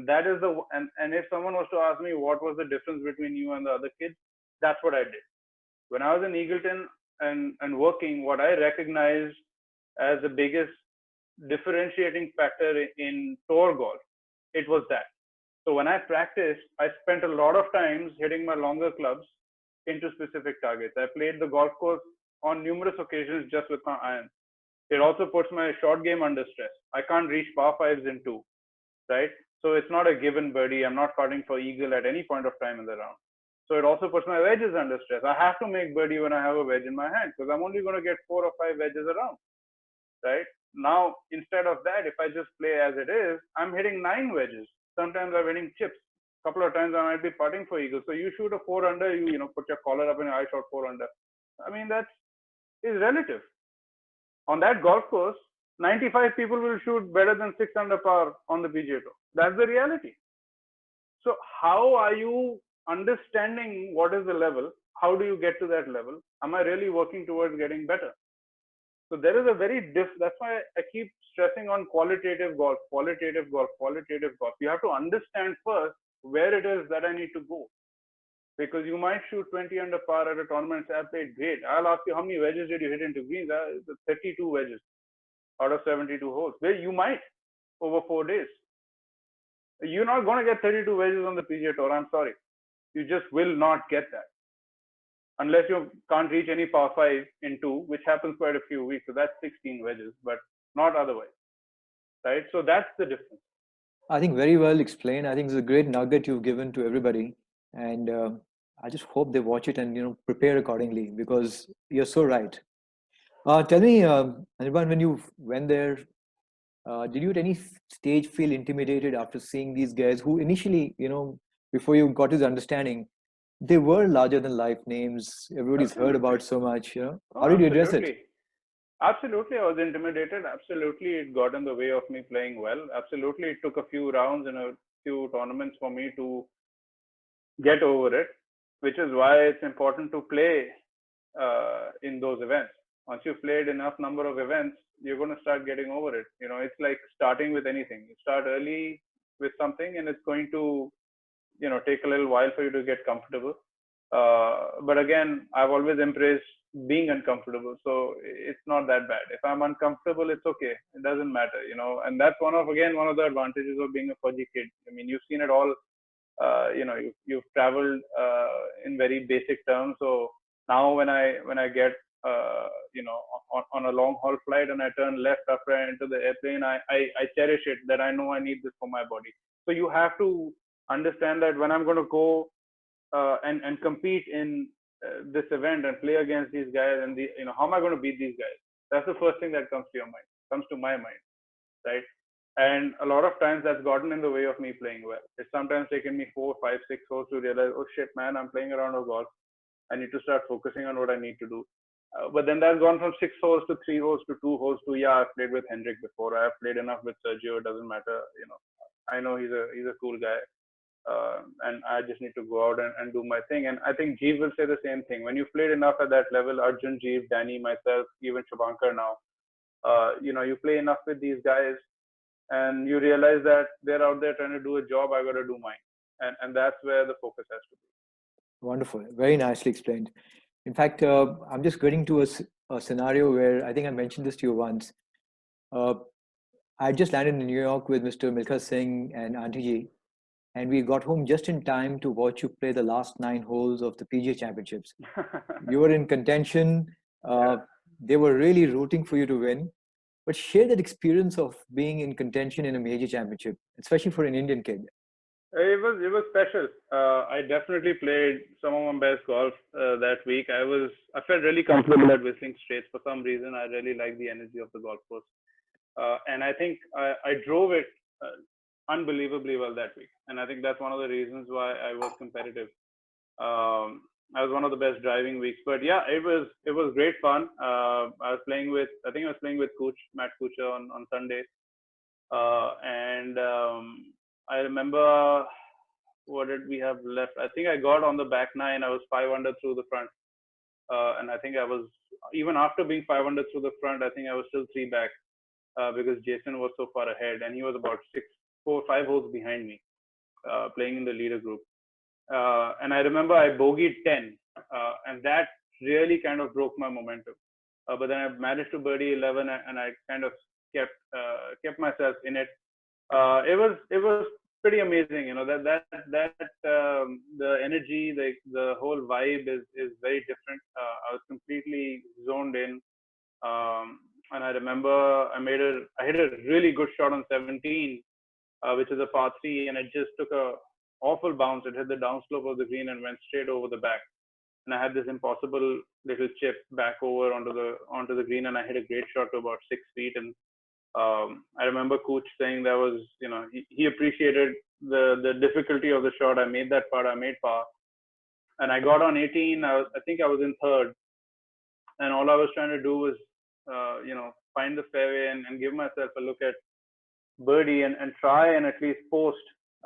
That is and if someone was to ask me what was the difference between you and the other kids, that's what I did. When I was in Eagleton and working, what I recognized as the biggest differentiating factor in tour golf, it was that. So when I practiced, I spent a lot of times hitting my longer clubs into specific targets. I played the golf course on numerous occasions just with my irons. It also puts my short game under stress. I can't reach par fives in two, right? So it's not a given birdie. I'm not putting for eagle at any point of time in the round. So it also puts my wedges under stress. I have to make birdie when I have a wedge in my hand because I'm only going to get 4 or 5 wedges around, right? Now, instead of that, if I just play as it is, I'm hitting 9 wedges. Sometimes I'm hitting chips. A couple of times I might be putting for eagle. So you shoot a 4 under, you know, put your collar up and I shot 4 under. I mean, that is relative. On that golf course, 95 people will shoot better than 6 under par on the PGA Tour. That's the reality. So how are you understanding what is the level? How do you get to that level? Am I really working towards getting better? So there is a very that's why I keep stressing on qualitative golf, qualitative golf, qualitative golf. You have to understand first where it is that I need to go. Because you might shoot 20 under par at a tournament, say, I played great. I'll ask you, how many wedges did you hit into greens? 32 wedges out of 72 holes. Where you might over 4 days. You're not going to get 32 wedges on the PGA Tour. I'm sorry. You just will not get that. Unless you can't reach any par 5 in two, which happens quite a few weeks. So that's 16 wedges, but not otherwise. Right? So that's the difference. I think very well explained. I think it's a great nugget you've given to everybody. And I just hope they watch it and, you know, prepare accordingly because you're so right. Tell me, Anirban, when you went there, did you at any stage feel intimidated after seeing these guys who initially, you know, before you got his understanding, they were larger than life names. Everybody's heard about so much, you know. Oh, How did you address it? Absolutely, I was intimidated. Absolutely, it got in the way of me playing well. Absolutely, it took a few rounds and a few tournaments for me to get over it, which is why it's important to play in those events. Once you've played enough number of events, you're going to start getting over it. You know, it's like starting with anything. You start early with something, and it's going to, you know, take a little while for you to get comfortable. But again, I've always embraced being uncomfortable, so it's not that bad. If I'm uncomfortable, it's okay. It doesn't matter, you know. And that's one of the advantages of being a fudgy kid. I mean, you've seen it all. You know, you've traveled in very basic terms. So now when I get you know, on a long haul flight and I turn left after I enter the airplane, I cherish it, that I know I need this for my body. So you have to understand that when I'm going to go and compete in this event and play against these guys, and you know, how am I going to beat these guys? That's the first thing that comes to your mind, comes to my mind, right? And a lot of times that's gotten in the way of me playing well. It's sometimes taken me 4, 5, 6 holes to realize, oh shit, man, I'm playing a round of golf. I need to start focusing on what I need to do. But then that's gone from 6 holes to 3 holes to 2 holes to, yeah, I've played with Hendrik before. I've played enough with Sergio. It doesn't matter. You know, I know he's a cool guy. And I just need to go out and do my thing. And I think Jeev will say the same thing. When you've played enough at that level, Arjun, Jeev, Danny, myself, even Shubhankar now, you know, you play enough with these guys and you realize that they're out there trying to do a job. I got to do mine. And that's where the focus has to be. Wonderful. Very nicely explained. In fact, I'm just getting to a scenario where I think I mentioned this to you once. I just landed in New York with Mr. Milkha Singh and Auntie Ji, and we got home just in time to watch you play the last 9 holes of the PGA Championships. You were in contention. They were really rooting for you to win. But share that experience of being in contention in a major championship, especially for an Indian kid. It was special. I definitely played some of my best golf that week. I felt really comfortable at Whistling Straits for some reason. I really liked the energy of the golf course, and I think I drove it unbelievably well that week. And I think that's one of the reasons why I was competitive. I was one of the best driving weeks. But yeah, it was great fun. I was playing with Cooch, Matt Kuchar on Sunday, and I remember, what did we have left? I think I got on the back 9. I was 5 under through the front, and I think I was, even after being 5 under through the front, I think I was still 3 back because Jason was so far ahead, and he was about 5 holes behind me, playing in the leader group. And I remember I bogeyed 10, and that really kind of broke my momentum. But then I managed to birdie 11, and I kind of kept myself in it. It was pretty amazing, you know, that the energy, the whole vibe is very different. I was completely zoned in. And I remember I hit a really good shot on 17, which is a par three, and it just took a awful bounce. It hit the downslope of the green and went straight over the back. And I had this impossible little chip back over onto the green, and I hit a great shot to about 6 feet. And I remember coach saying that was, he appreciated the difficulty of the shot. I made that putt, I made par, and I got on 18. I think I was in third, and all I was trying to do was, find the fairway and give myself a look at birdie and try and at least post,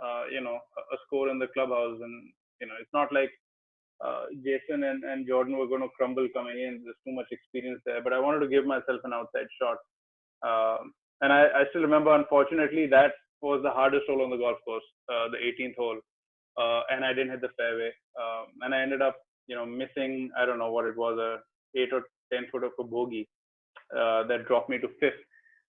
a score in the clubhouse. And it's not like Jason and Jordan were going to crumble coming in. There's too much experience there, but I wanted to give myself an outside shot. And I still remember, unfortunately, that was the hardest hole on the golf course, the 18th hole, and I didn't hit the fairway, and I ended up, missing, I don't know what it was, a 8 or 10 foot of a bogey that dropped me to 5th.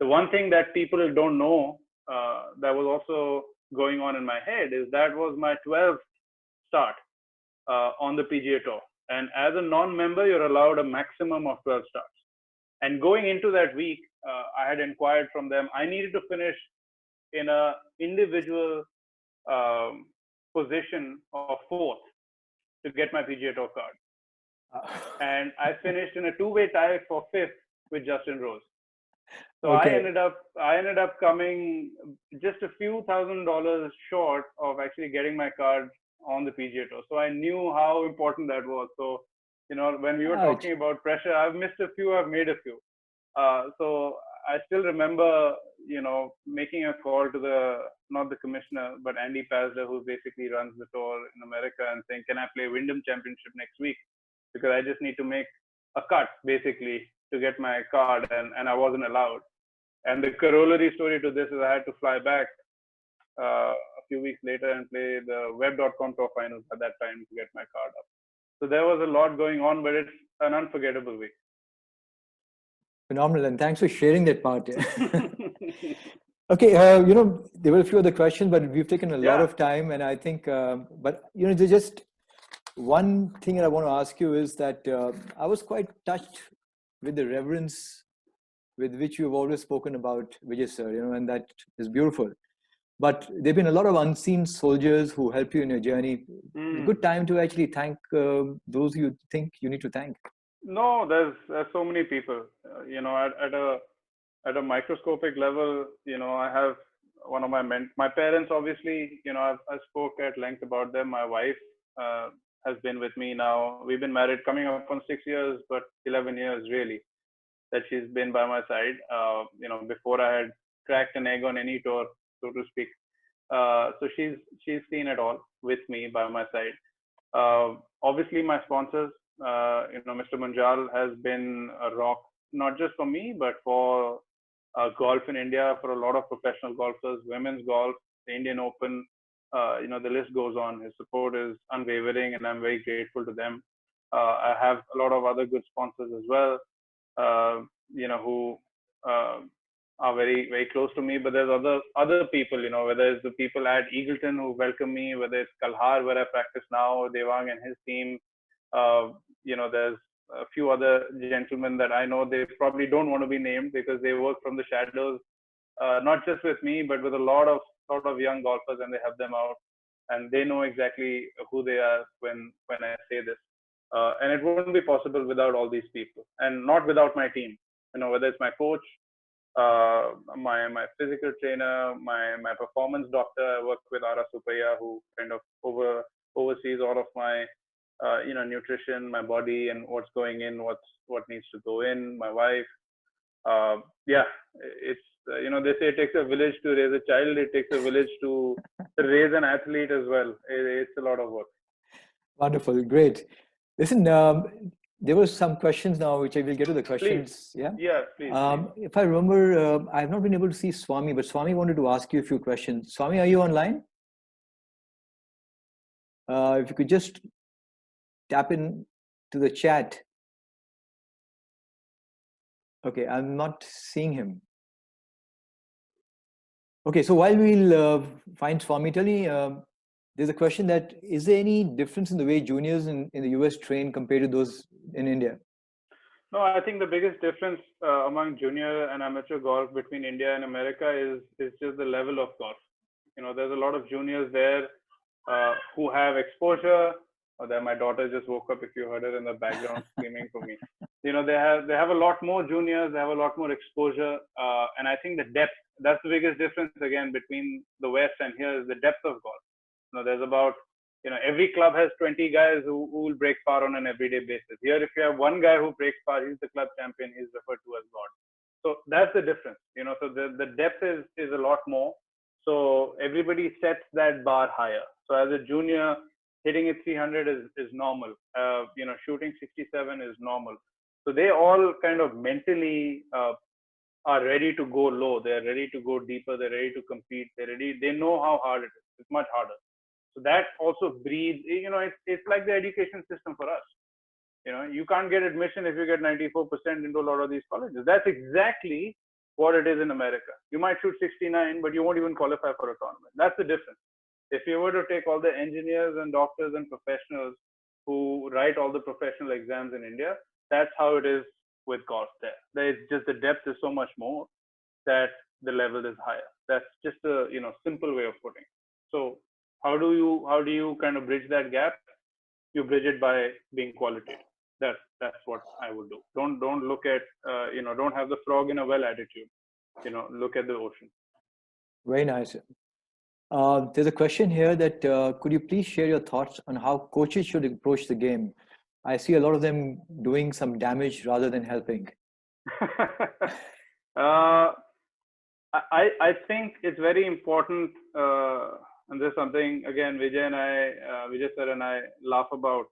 The one thing that people don't know that was also going on in my head is that was my 12th start on the PGA Tour. And as a non-member, you're allowed a maximum of 12 starts. And going into that week, I had inquired from them, I needed to finish in a individual position of 4th to get my PGA Tour card. And I finished in a two-way tie for 5th with Justin Rose. So okay. I ended up coming just a few $1,000s short of actually getting my card on the PGA Tour. So I knew how important that was. So, when we were talking about pressure, I've missed a few, I've made a few. So I still remember, making a call to not the commissioner, but Andy Pasler, who basically runs the tour in America, and saying, can I play Wyndham Championship next week? Because I just need to make a cut, basically, to get my card, and I wasn't allowed. And the corollary story to this is I had to fly back a few weeks later and play the web.com tour finals at that time to get my card up. So there was a lot going on, but it's an unforgettable week. Phenomenal, and thanks for sharing that part. Okay, there were a few other questions, but we've taken a lot of time, and I think, there's just one thing that I want to ask you is that I was quite touched with the reverence with which you've always spoken about Vijay sir, and that is beautiful. But there've been a lot of unseen soldiers who help you in your journey. It's a good time to actually thank those you think you need to thank. No, there's so many people. At a microscopic level, I have one of my parents, obviously, I spoke at length about them. My wife has been with me now. We've been married coming up on 6 years, but 11 years really, that she's been by my side. Before I had cracked an egg on any tour, so to speak. So she's seen it all with me by my side. Obviously, my sponsors, Mr. Munjal has been a rock, not just for me, but for golf in India, for a lot of professional golfers, women's golf, the Indian Open, the list goes on. His support is unwavering, and I'm very grateful to them. I have a lot of other good sponsors as well, who are very, very close to me. But there's other people, whether it's the people at Eagleton who welcome me, whether it's Kalhar where I practice now, Devang and his team. There's a few other gentlemen that I know they probably don't want to be named because they work from the shadows, not just with me, but with a lot of young golfers, and they help them out, and they know exactly who they are when I say this. And it wouldn't be possible without all these people, and not without my team. Whether it's my coach, my physical trainer, my performance doctor. I work with Ara Supaya, who kind of oversees all of my nutrition, my body, and what's going in, what needs to go in. My wife. It's they say it takes a village to raise a child. It takes a village to raise an athlete as well. It's a lot of work. Wonderful, great. Listen, there were some questions now, which I will get to the questions. Please. Please. If I remember, I have not been able to see Swami, but Swami wanted to ask you a few questions. Swami, are you online? If you could just tap in to the chat. Okay, I'm not seeing him. Okay, so while we'll find Swami, tell me, there's a question that, is there any difference in the way juniors in the US train compared to those in India? No, I think the biggest difference among junior and amateur golf between India and America is just the level of golf. There's a lot of juniors there who have exposure. Or that my daughter just woke up. If you heard her in the background screaming for me, they have a lot more juniors. They have a lot more exposure, and I think the depth. That's the biggest difference again between the West and here is the depth of golf. There's about every club has 20 guys who will break par on an everyday basis. Here, if you have one guy who breaks par, he's the club champion. He's referred to as God. So that's the difference. So the depth is a lot more. So everybody sets that bar higher. So as a junior, hitting it 300 is normal. Shooting 67 is normal. So they all kind of mentally are ready to go low. They're ready to go deeper. They're ready to compete. They know how hard it is. It's much harder. So that also breeds, it's like the education system for us. You can't get admission if you get 94% into a lot of these colleges. That's exactly what it is in America. You might shoot 69, but you won't even qualify for a tournament. That's the difference. If you were to take all the engineers and doctors and professionals who write all the professional exams in India, that's how it is with golf there. There's just the depth is so much more that the level is higher. That's just a simple way of putting it. So how do you kind of bridge that gap? You bridge it by being qualitative. That's what I would do. Don't look at don't have the frog in a well attitude. Look at the ocean. Very nice. There's a question here that could you please share your thoughts on how coaches should approach the game? I see a lot of them doing some damage rather than helping. I think it's very important, and there's something again Vijay sir and I laugh about.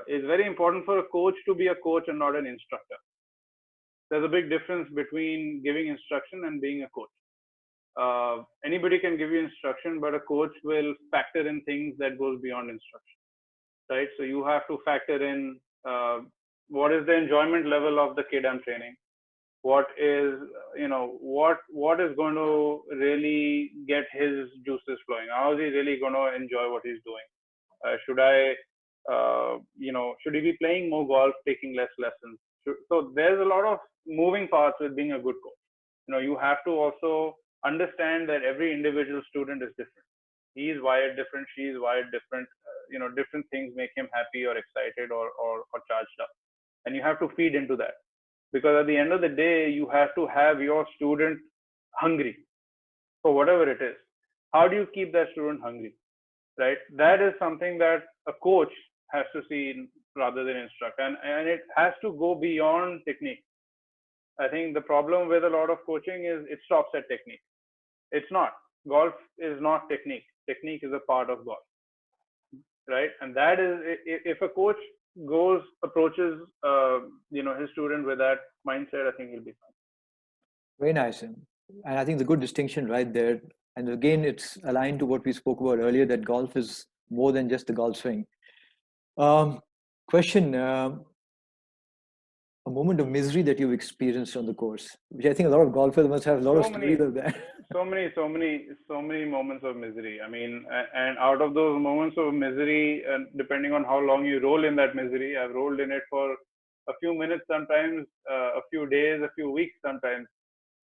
It's very important for a coach to be a coach and not an instructor. There's a big difference between giving instruction and being a coach. Anybody can give you instruction, but a coach will factor in things that goes beyond instruction, right? So you have to factor in what is the enjoyment level of the kid I'm training. What is what is going to really get his juices flowing? How is he really going to enjoy what he's doing? Should he be playing more golf, taking less lessons? So there's a lot of moving parts with being a good coach. You have to also understand that every individual student is different. He is wired different. She is wired different. Different things make him happy or excited or charged up, and you have to feed into that. Because at the end of the day, you have to have your student hungry for whatever it is. How do you keep that student hungry, right? That is something that a coach has to see rather than instruct, and it has to go beyond technique. I think the problem with a lot of coaching is it stops at technique. It's not. Golf is not technique. Technique is a part of golf, right? And that is, if a coach approaches his student with that mindset, I think he'll be fine. Very nice. And I think the good distinction right there. And again, it's aligned to what we spoke about earlier, that golf is more than just the golf swing. Question, a moment of misery that you've experienced on the course, which I think a lot of golfers must have a lot of stories of that. So many moments of misery. I mean, and out of those moments of misery, and depending on how long you roll in that misery, I've rolled in it for a few minutes sometimes, a few days, a few weeks sometimes.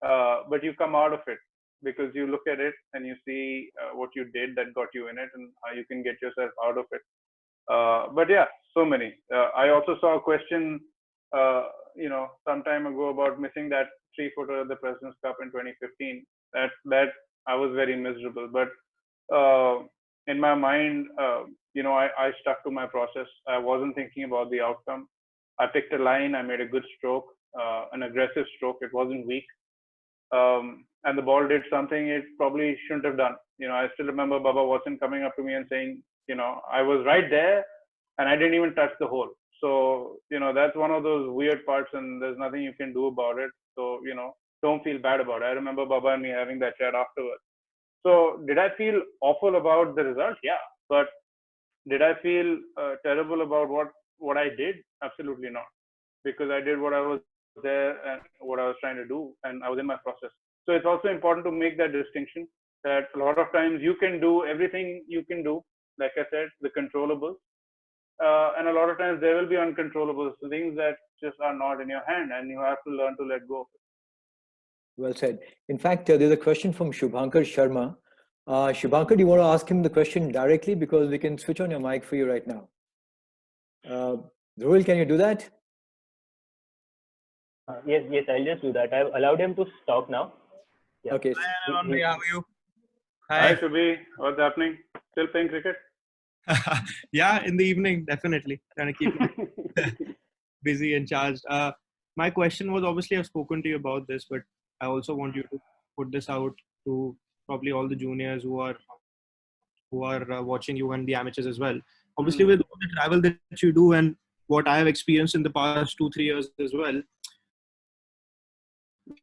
But you come out of it because you look at it and you see what you did that got you in it and how you can get yourself out of it. But yeah, so many. I also saw a question, some time ago about missing that 3-footer at the President's Cup in 2015. That I was very miserable. But in my mind, I stuck to my process. I wasn't thinking about the outcome. I picked a line. I made a good stroke, an aggressive stroke. It wasn't weak. And the ball did something it probably shouldn't have done. I still remember Baba Watson coming up to me and saying, I was right there and I didn't even touch the hole. So, that's one of those weird parts and there's nothing you can do about it. So, don't feel bad about it. I remember Baba and me having that chat afterwards. So did I feel awful about the result? Yeah. But did I feel terrible about what I did? Absolutely not. Because I did what I was there and what I was trying to do and I was in my process. So it's also important to make that distinction that a lot of times you can do everything you can do, like I said, the controllables. And a lot of times there will be uncontrollables, things that just are not in your hand, and you have to learn to let go of it. Well said. In fact, there's a question from Shubhankar Sharma. Shubhankar, do you want to ask him the question directly? Because we can switch on your mic for you right now. Dhruil, can you do that? Yes, I'll just do that. I've allowed him to talk now. Yeah. Okay. Hi, Anirban, how are you? Hi, Shubhi. What's happening? Still playing cricket? Yeah, in the evening, definitely. Trying to keep busy and charged. My question was, obviously I've spoken to you about this, but I also want you to put this out to probably all the juniors who are watching you and the amateurs as well. Obviously, with all the travel that you do and what I have experienced in the past 2-3 years as well,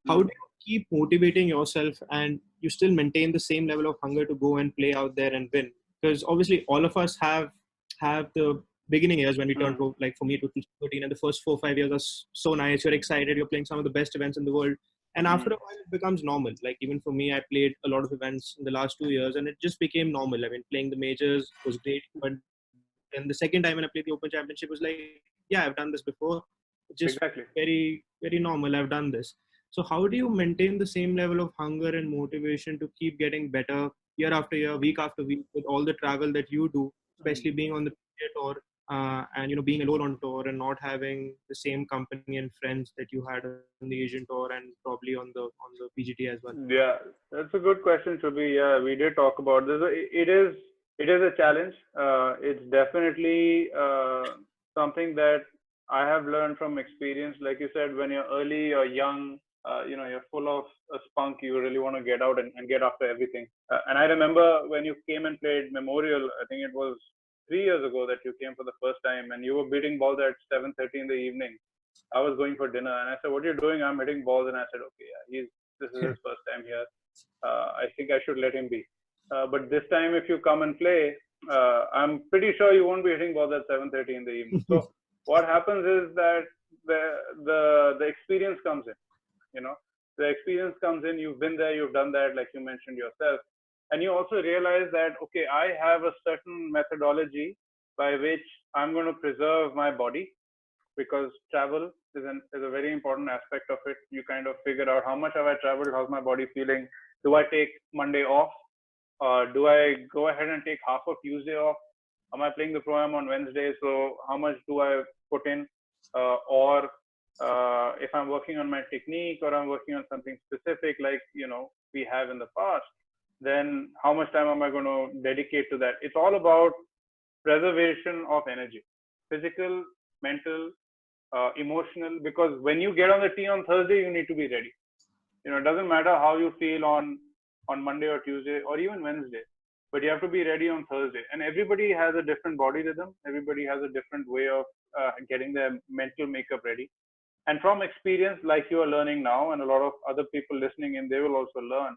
how do you keep motivating yourself and you still maintain the same level of hunger to go and play out there and win? Because obviously all of us have the beginning years when we turn pro, like for me, 2013, and the first 4-5 years are so nice. You're excited. You're playing some of the best events in the world. And after a while, it becomes normal. Like even for me, I played a lot of events in the last 2 years and it just became normal. I mean, playing the majors was great. But then the second time when I played the Open Championship was like, yeah, I've done this before. It's just very, very normal. I've done this. So how do you maintain the same level of hunger and motivation to keep getting better year after year, week after week, with all the travel that you do, especially being on the PGA Tour and being alone on tour and not having the same company and friends that you had on the Asian Tour and probably on the PGT as well? Yeah, that's a good question, Shubhi. Yeah, we did talk about this. It is a challenge. It's definitely something that I have learned from experience. Like you said, when you're early or young, you're full of a spunk. You really want to get out and get after everything. And I remember when you came and played Memorial, I think it was 3 years ago that you came for the first time, and you were beating balls at 7:30 in the evening. I was going for dinner, and I said, "What are you doing?" "I'm hitting balls." And I said, "Okay, yeah, this is his first time here. I think I should let him be." But this time, if you come and play, I'm pretty sure you won't be hitting balls at 7:30 in the evening. So what happens is that the experience comes in. The experience comes in. You've been there, you've done that, like you mentioned yourself, and you also realize that, okay, I have a certain methodology by which I'm going to preserve my body, because travel is a very important aspect of it. You kind of figure out how much have I traveled, how's my body feeling, do I take Monday off, do I go ahead and take half of Tuesday off, am I playing the Pro-Am on Wednesday, so how much do I put in, or if I'm working on my technique or I'm working on something specific like we have in the past, then how much time am I going to dedicate to that? It's all about preservation of energy, physical, mental, emotional, because when you get on the tee on Thursday, you need to be ready. It doesn't matter how you feel on Monday or Tuesday or even Wednesday, but you have to be ready on Thursday. And everybody has a different body rhythm. Everybody has a different way of getting their mental makeup ready. And from experience, like you are learning now, and a lot of other people listening in, they will also learn.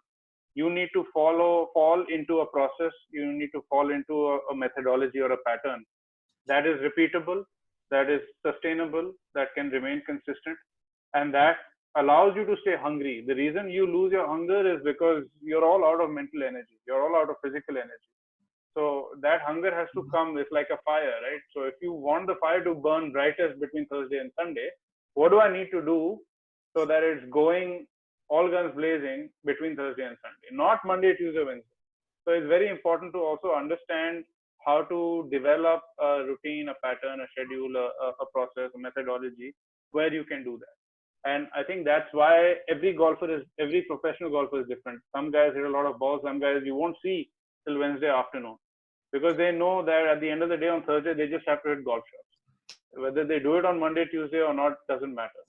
You need to fall into a process. You need to fall into a methodology or a pattern that is repeatable, that is sustainable, that can remain consistent, and that allows you to stay hungry. The reason you lose your hunger is because you're all out of mental energy. You're all out of physical energy. So that hunger has to come. It's like a fire, right? So if you want the fire to burn brightest between Thursday and Sunday, what do I need to do so that it's going all guns blazing between Thursday and Sunday, not Monday, Tuesday, Wednesday? So it's very important to also understand how to develop a routine, a pattern, a schedule, a process, a methodology where you can do that. And I think that's why every professional golfer is different. Some guys hit a lot of balls, some guys you won't see till Wednesday afternoon, because they know that at the end of the day on Thursday, they just have to hit golf shots. Whether they do it on Monday, Tuesday or not, doesn't matter.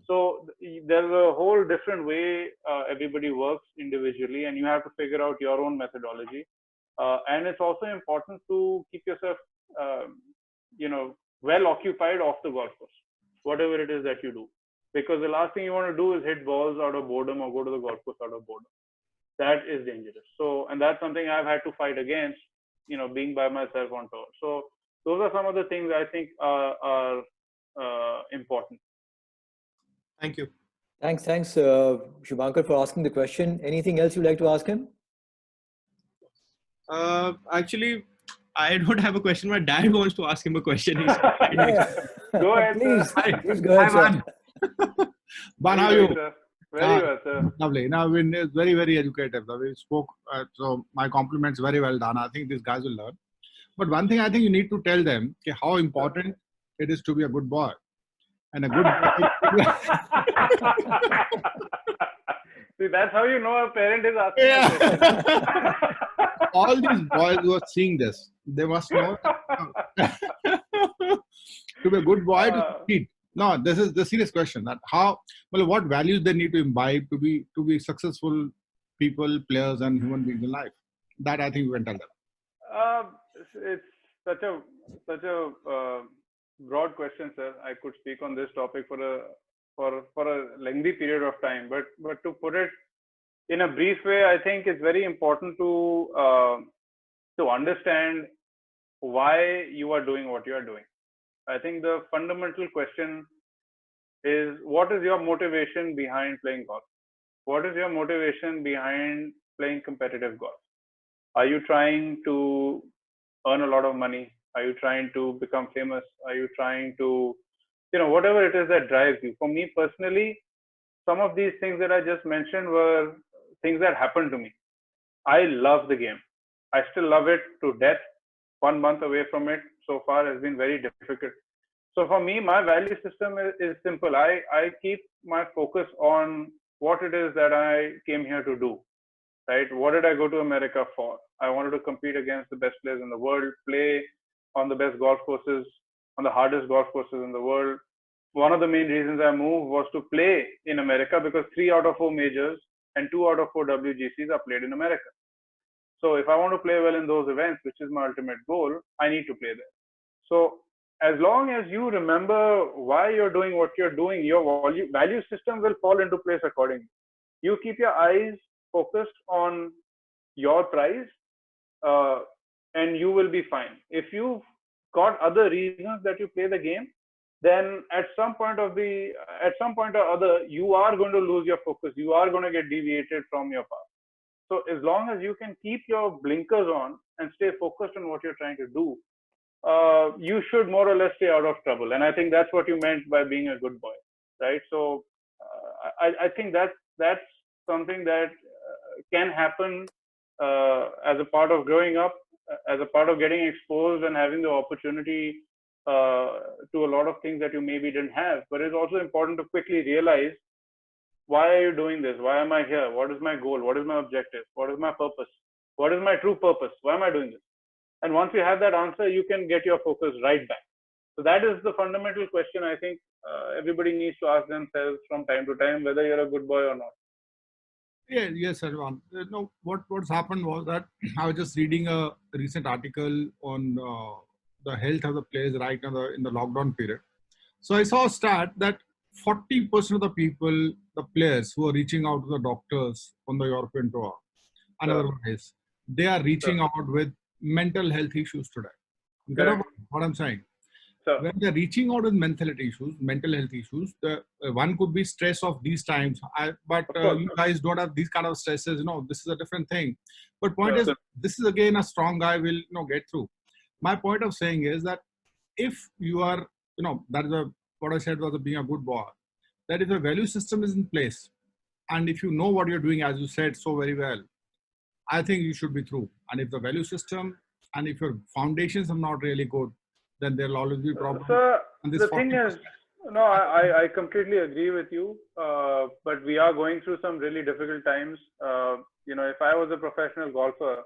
So there's a whole different way everybody works individually, and you have to figure out your own methodology. And it's also important to keep yourself, well occupied off the golf course, whatever it is that you do. Because the last thing you want to do is hit balls out of boredom or go to the golf course out of boredom. That is dangerous. So, and that's something I've had to fight against, being by myself on tour. So those are some of the things I think are important. Thank you. Thanks, Shubhankar, for asking the question. Anything else you'd like to ask him? Actually, I don't have a question. My dad wants to ask him a question. He's Go ahead, Please, sir. please go ahead, Hi, sir. Ban, how are you? Sir. Very well, sir. Lovely. Now, it's very, very educative. The way you spoke, so my compliments, very well done. I think these guys will learn. But one thing I think you need to tell them how important it is to be a good boy. And a good boy. See, that's how you know a parent is asking. Yeah. All these boys who are seeing this, they must know to be a good boy to succeed. No, this is the serious question. That what values they need to imbibe to be successful people, players, and human beings in life. That I think you can tell them. It's such a broad question, sir. I could speak on this topic for a lengthy period of time, but to put it in a brief way, I think it's very important to understand why you are doing what you are doing. I think the fundamental question is, what is your motivation behind playing golf? What is your motivation behind playing competitive golf? Are you trying to earn a lot of money? Are you trying to become famous? Are you trying to, whatever it is that drives you? For me personally, some of these things that I just mentioned were things that happened to me. I love the game. I still love it to death. 1 month away from it so far has been very difficult. So for me, my value system is simple. I keep my focus on what it is that I came here to do, right? What did I go to America for? I wanted to compete against the best players in the world, play on the best golf courses, on the hardest golf courses in the world. One of the main reasons I moved was to play in America, because 3 out of 4 majors and 2 out of 4 WGCs are played in America. So if I want to play well in those events, which is my ultimate goal, I need to play there. So as long as you remember why you're doing what you're doing, your value system will fall into place accordingly. You keep your eyes focused on your prize, and you will be fine. If you've got other reasons that you play the game, then at some point or other, you are going to lose your focus. You are going to get deviated from your path. So as long as you can keep your blinkers on and stay focused on what you're trying to do, you should more or less stay out of trouble. And I think that's what you meant by being a good boy, right? So I think that's something that can happen as a part of growing up, as a part of getting exposed and having the opportunity to a lot of things that you maybe didn't have. But it's also important to quickly realize, why are you doing this? Why am I here? What is my goal? What is my objective? What is my purpose? What is my true purpose? Why am I doing this? And once you have that answer, you can get your focus right back. So that is the fundamental question I think everybody needs to ask themselves from time to time, whether you're a good boy or not. Yeah, yes, Anirban. No, what's happened was that I was just reading a recent article on the health of the players right now in the lockdown period. So I saw a stat that 40% of the people, the players who are reaching out to the doctors on the European tour and otherwise, they are reaching out with mental health issues today. You get what I'm saying? When they're reaching out with mental health issues, the one could be stress of these times. But you guys don't have these kind of stresses. This is a different thing. But point is, this is again a strong guy will get through. My point of saying is that if you are, that is what I said was being a good boy. That if the value system is in place, and if you know what you're doing, as you said so very well, I think you should be through. And if the value system and if your foundations are not really good, then there'll always be problems. So the thing is, no, I completely agree with you. But we are going through some really difficult times. If I was a professional golfer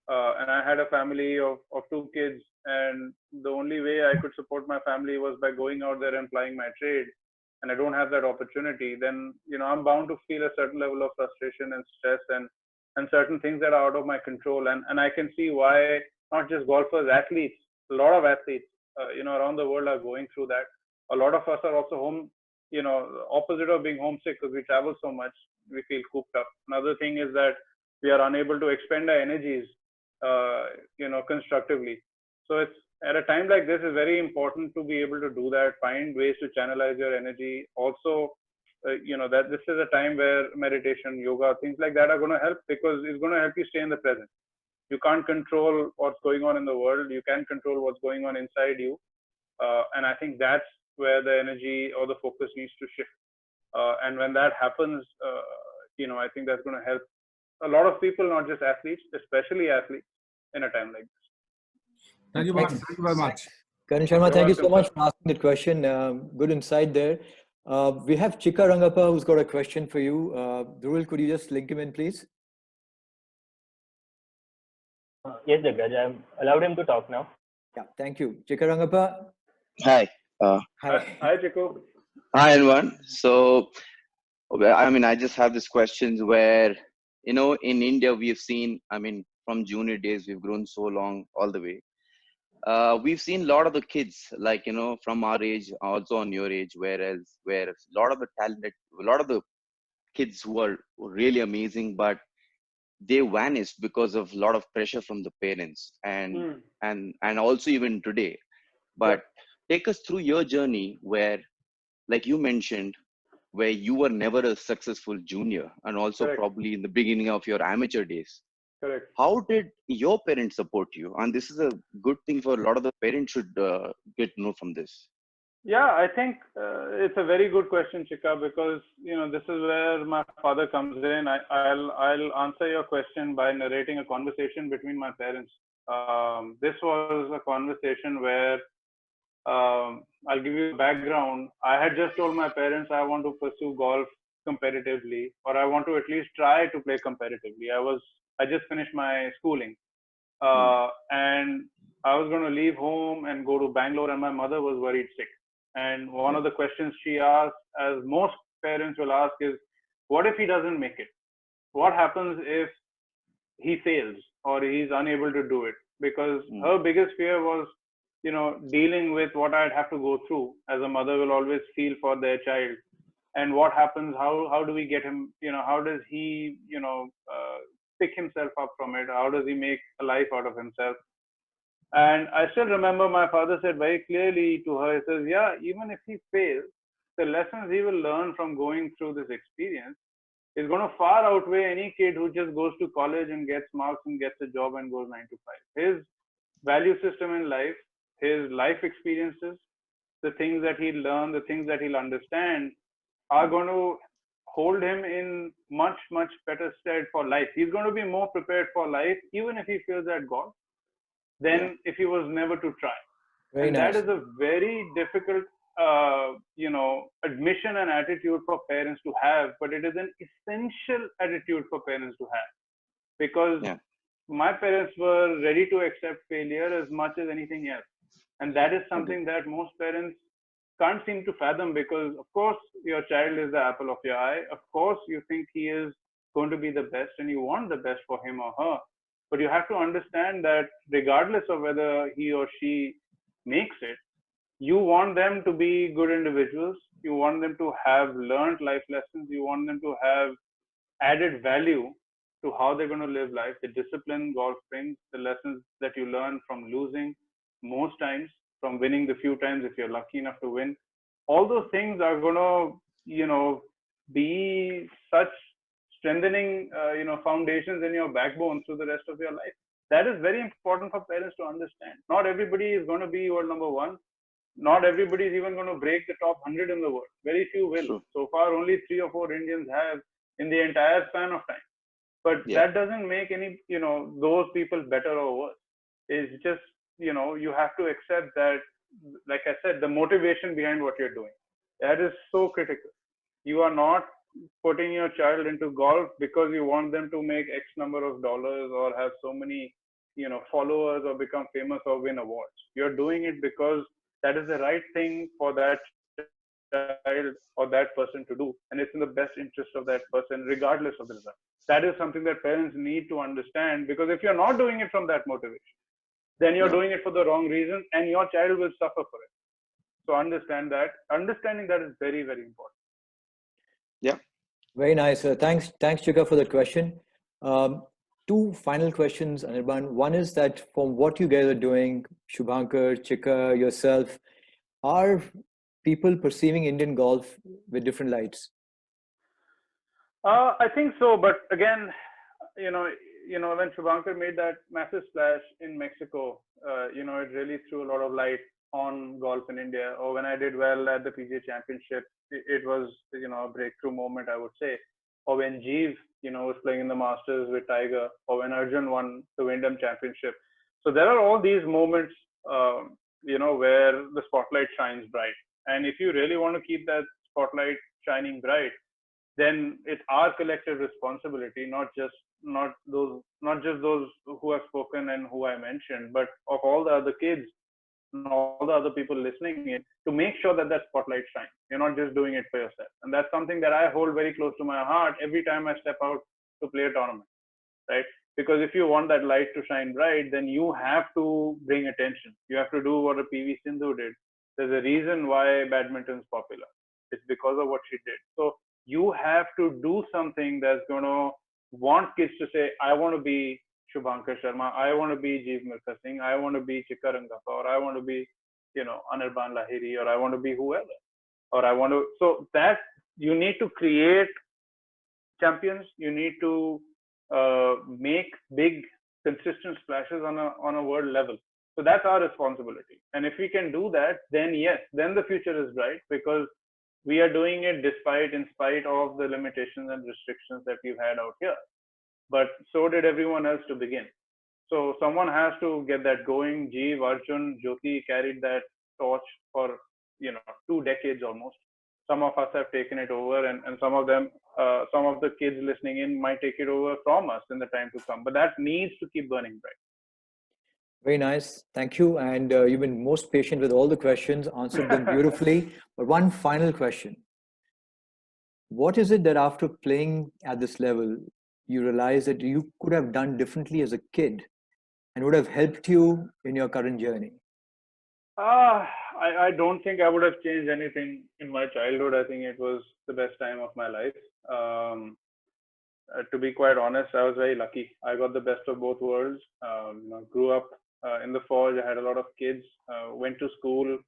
and I had a family of 2 kids, and the only way I could support my family was by going out there and plying my trade, and I don't have that opportunity, then I'm bound to feel a certain level of frustration and stress and certain things that are out of my control. And I can see why not just golfers, athletes, a lot of athletes, around the world are going through that. A lot of us are also home, opposite of being homesick, because we travel so much, we feel cooped up. Another thing is that we are unable to expend our energies, constructively. So it's at a time like this, is very important to be able to do that, find ways to channelize your energy. Also, that this is a time where meditation, yoga, things like that are going to help, because it's going to help you stay in the present. You can't control what's going on in the world. You can control what's going on inside you. And I think that's where the energy or the focus needs to shift. And when that happens, I think that's going to help a lot of people, not just athletes, especially athletes, in a time like this. Thank you, Bhavan. Thank you very much. Karan Sharma, You're thank you so welcome, much for asking that question. Good insight there. We have Chikkarangappa who's got a question for you. Dhruval, could you just link him in, please? Yes, Digraj, I've allowed him to talk now. Yeah, thank you. Chikkarangappa. Hi. Hi, Chico. Hi, everyone. So, I just have these questions where, in India, we've seen, from junior days, we've grown so long all the way. We've seen a lot of the kids, from our age, also on your age, where a lot of the talented, a lot of the kids who are really amazing, but they vanished because of a lot of pressure from the parents and also even today. But take us through your journey where, like you mentioned, where you were never a successful junior and also Correct. probably in the beginning of your amateur days. Correct. How did your parents support you? And this is a good thing for a lot of the parents should get to know from this. Yeah, I think it's a very good question, Chika, because this is where my father comes in. I'll answer your question by narrating a conversation between my parents. This was a conversation where I'll give you a background. I had just told my parents I want to pursue golf competitively, or I want to at least try to play competitively. I just finished my schooling, and I was going to leave home and go to Bangalore, and my mother was worried sick. And one of the questions she asked, as most parents will ask, is, what if he doesn't make it? What happens if he fails or he's unable to do it? Because her biggest fear was, dealing with what I'd have to go through, as a mother will always feel for their child. And what happens, how do we get him, how does he, pick himself up from it? How does he make a life out of himself? And I still remember my father said very clearly to her, he says, yeah, even if he fails, the lessons he will learn from going through this experience is going to far outweigh any kid who just goes to college and gets marks and gets a job and goes 9 to 5. His value system in life, his life experiences, the things that he'll learn, the things that he'll understand are going to hold him in much, much better stead for life. He's going to be more prepared for life, even if he fails at golf, than if he was never to try. Very and nice. That is a very difficult, admission and attitude for parents to have, but it is an essential attitude for parents to have, because my parents were ready to accept failure as much as anything else. And that is something that most parents can't seem to fathom, because of course your child is the apple of your eye. Of course you think he is going to be the best and you want the best for him or her. But you have to understand that regardless of whether he or she makes it, you want them to be good individuals. You want them to have learned life lessons. You want them to have added value to how they're going to live life. The discipline golf brings, the lessons that you learn from losing most times, from winning the few times if you're lucky enough to win. All those things are going to, be such strengthening, foundations in your backbone through the rest of your life. That is very important for parents to understand. Not everybody is going to be world number one. Not everybody is even going to break the top 100 in the world. Very few will. Sure. So far, only 3 or 4 Indians have in the entire span of time. But that doesn't make any, those people better or worse. It's just, you have to accept that, like I said, the motivation behind what you're doing. That is so critical. You are not putting your child into golf because you want them to make X number of dollars or have so many, followers or become famous or win awards. You're doing it because that is the right thing for that child or that person to do. And it's in the best interest of that person, regardless of the result. That is something that parents need to understand, because if you're not doing it from that motivation, then you're doing it for the wrong reason and your child will suffer for it. So understand that. Understanding that is very, very important. Yeah. Very nice. Thanks, Chika, for that question. 2 final questions, Anirban. One is that from what you guys are doing, Shubhankar, Chika, yourself, are people perceiving Indian golf with different lights? I think so. But again, when Shubhankar made that massive splash in Mexico, it really threw a lot of light on golf in India. Or when I did well at the PGA Championship, it was, a breakthrough moment, I would say. Or when Jeev, was playing in the Masters with Tiger, or when Arjun won the Wyndham Championship. So there are all these moments, where the spotlight shines bright. And if you really want to keep that spotlight shining bright, then it's our collective responsibility, not just those who have spoken and who I mentioned, but of all the other kids and all the other people listening in, to make sure that that spotlight shines. You're not just doing it for yourself. And that's something that I hold very close to my heart every time I step out to play a tournament, right? Because if you want that light to shine bright, then you have to bring attention. You have to do what a PV Sindhu did. There's a reason why badminton's popular. It's because of what she did. So you have to do something that's going to want kids to say, I want to be Shubhankar Sharma, I want to be Jeev Milkha Singh, I want to be Chikkarangappa, or I want to be, Anirban Lahiri, or I want to be whoever, or I want to. So that you need to create champions. You need to make big, consistent splashes on a world level. So that's our responsibility. And if we can do that, then yes, then the future is bright, because we are doing it in spite of the limitations and restrictions that we've had out here. But so did everyone else to begin. So someone has to get that going. Jeev, Arjun, Jyoti carried that torch for 2 decades almost. Some of us have taken it over, and some of them, some of the kids listening in might take it over from us in the time to come. But that needs to keep burning bright. Very nice. Thank you. And you've been most patient with all the questions, answered them beautifully. But one final question. What is it that after playing at this level, you realize that you could have done differently as a kid and would have helped you in your current journey? I don't think I would have changed anything in my childhood. I think it was the best time of my life. To be quite honest, I was very lucky. I got the best of both worlds. Grew up in the Forge. I had a lot of kids, went to school.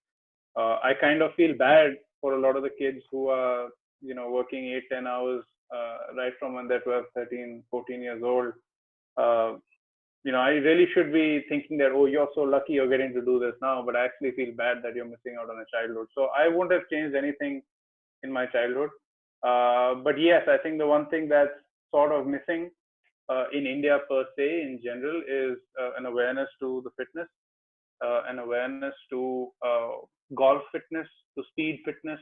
I kind of feel bad for a lot of the kids who are, working 8-10 hours right from when they're 12, 13, 14 years old. I really should be thinking that, oh, you're so lucky you're getting to do this now, but I actually feel bad that you're missing out on a childhood. So I wouldn't have changed anything in my childhood. But yes, I think the one thing that's sort of missing in India per se in general is an awareness to the fitness, an awareness to golf fitness, to speed fitness.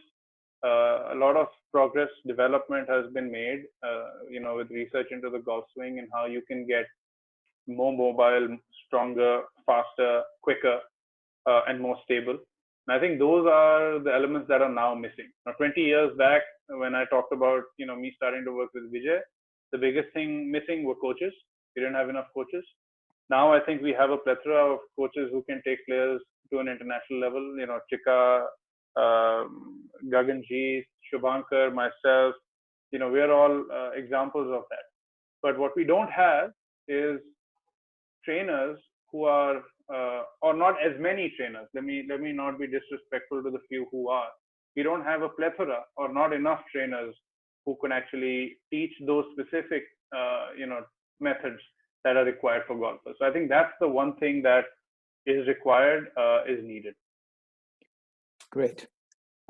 A lot of progress development has been made, with research into the golf swing and how you can get more mobile, stronger, faster, quicker, and more stable. And I think those are the elements that are now missing. Now, 20 years back, when I talked about, me starting to work with Vijay, the biggest thing missing were coaches. We didn't have enough coaches. Now, I think we have a plethora of coaches who can take players to an international level. Chika, Gaganji, Shubhankar, myself, we are all examples of that. But what we don't have is trainers who are, or not as many trainers. Let me not be disrespectful to the few who are. We don't have a plethora or not enough trainers who can actually teach those specific, methods that are required for golfers. So I think that's the one thing that is required, is needed. Great.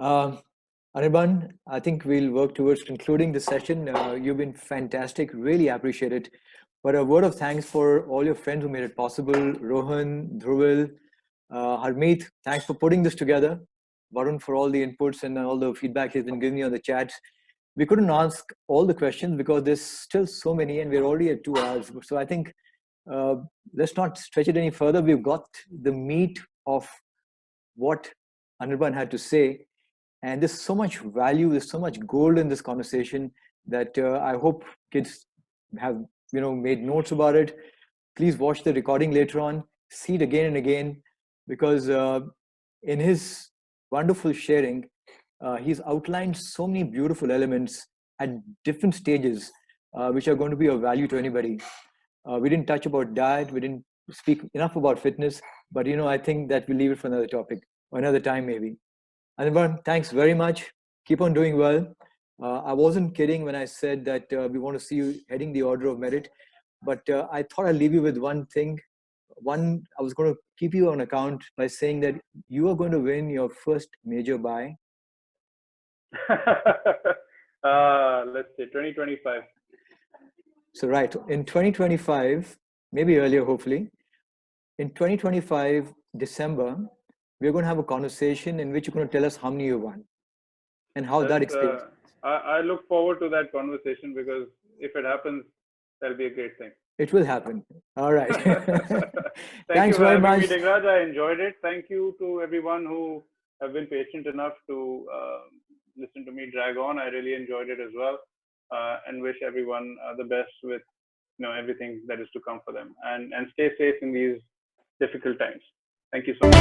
Anirban, I think we'll work towards concluding the session. You've been fantastic. Really appreciate it. But a word of thanks for all your friends who made it possible. Rohan, Dhruvil, Harmeet, thanks for putting this together. Varun for all the inputs and all the feedback he's been giving me on the chats. We couldn't ask all the questions because there's still so many and we're already at 2 hours. So I think let's not stretch it any further. We've got the meat of what Anirban had to say. And there's so much value, there's so much gold in this conversation that I hope kids have made notes about it. Please watch the recording later on, see it again and again, because in his wonderful sharing, he's outlined so many beautiful elements at different stages, which are going to be of value to anybody. We didn't touch about diet, we didn't speak enough about fitness, but I think that we'll leave it for another topic or another time maybe. Anirban, thanks very much. Keep on doing well. I wasn't kidding when I said that we want to see you heading the order of merit. But I thought I'd leave you with one thing. I was going to keep you on account by saying that you are going to win your first major buy. Let's say 2025. So right, in 2025, maybe earlier, hopefully, in 2025, December, we're going to have a conversation in which you're going to tell us how many you won and how that experience. I look forward to that conversation, because if it happens, that'll be a great thing. It will happen. All right. Thanks you very much. Me, Digraj. I enjoyed it. Thank you to everyone who have been patient enough to listen to me drag on. I really enjoyed it as well, and wish everyone the best with everything that is to come for them, and stay safe in these difficult times. Thank you so much.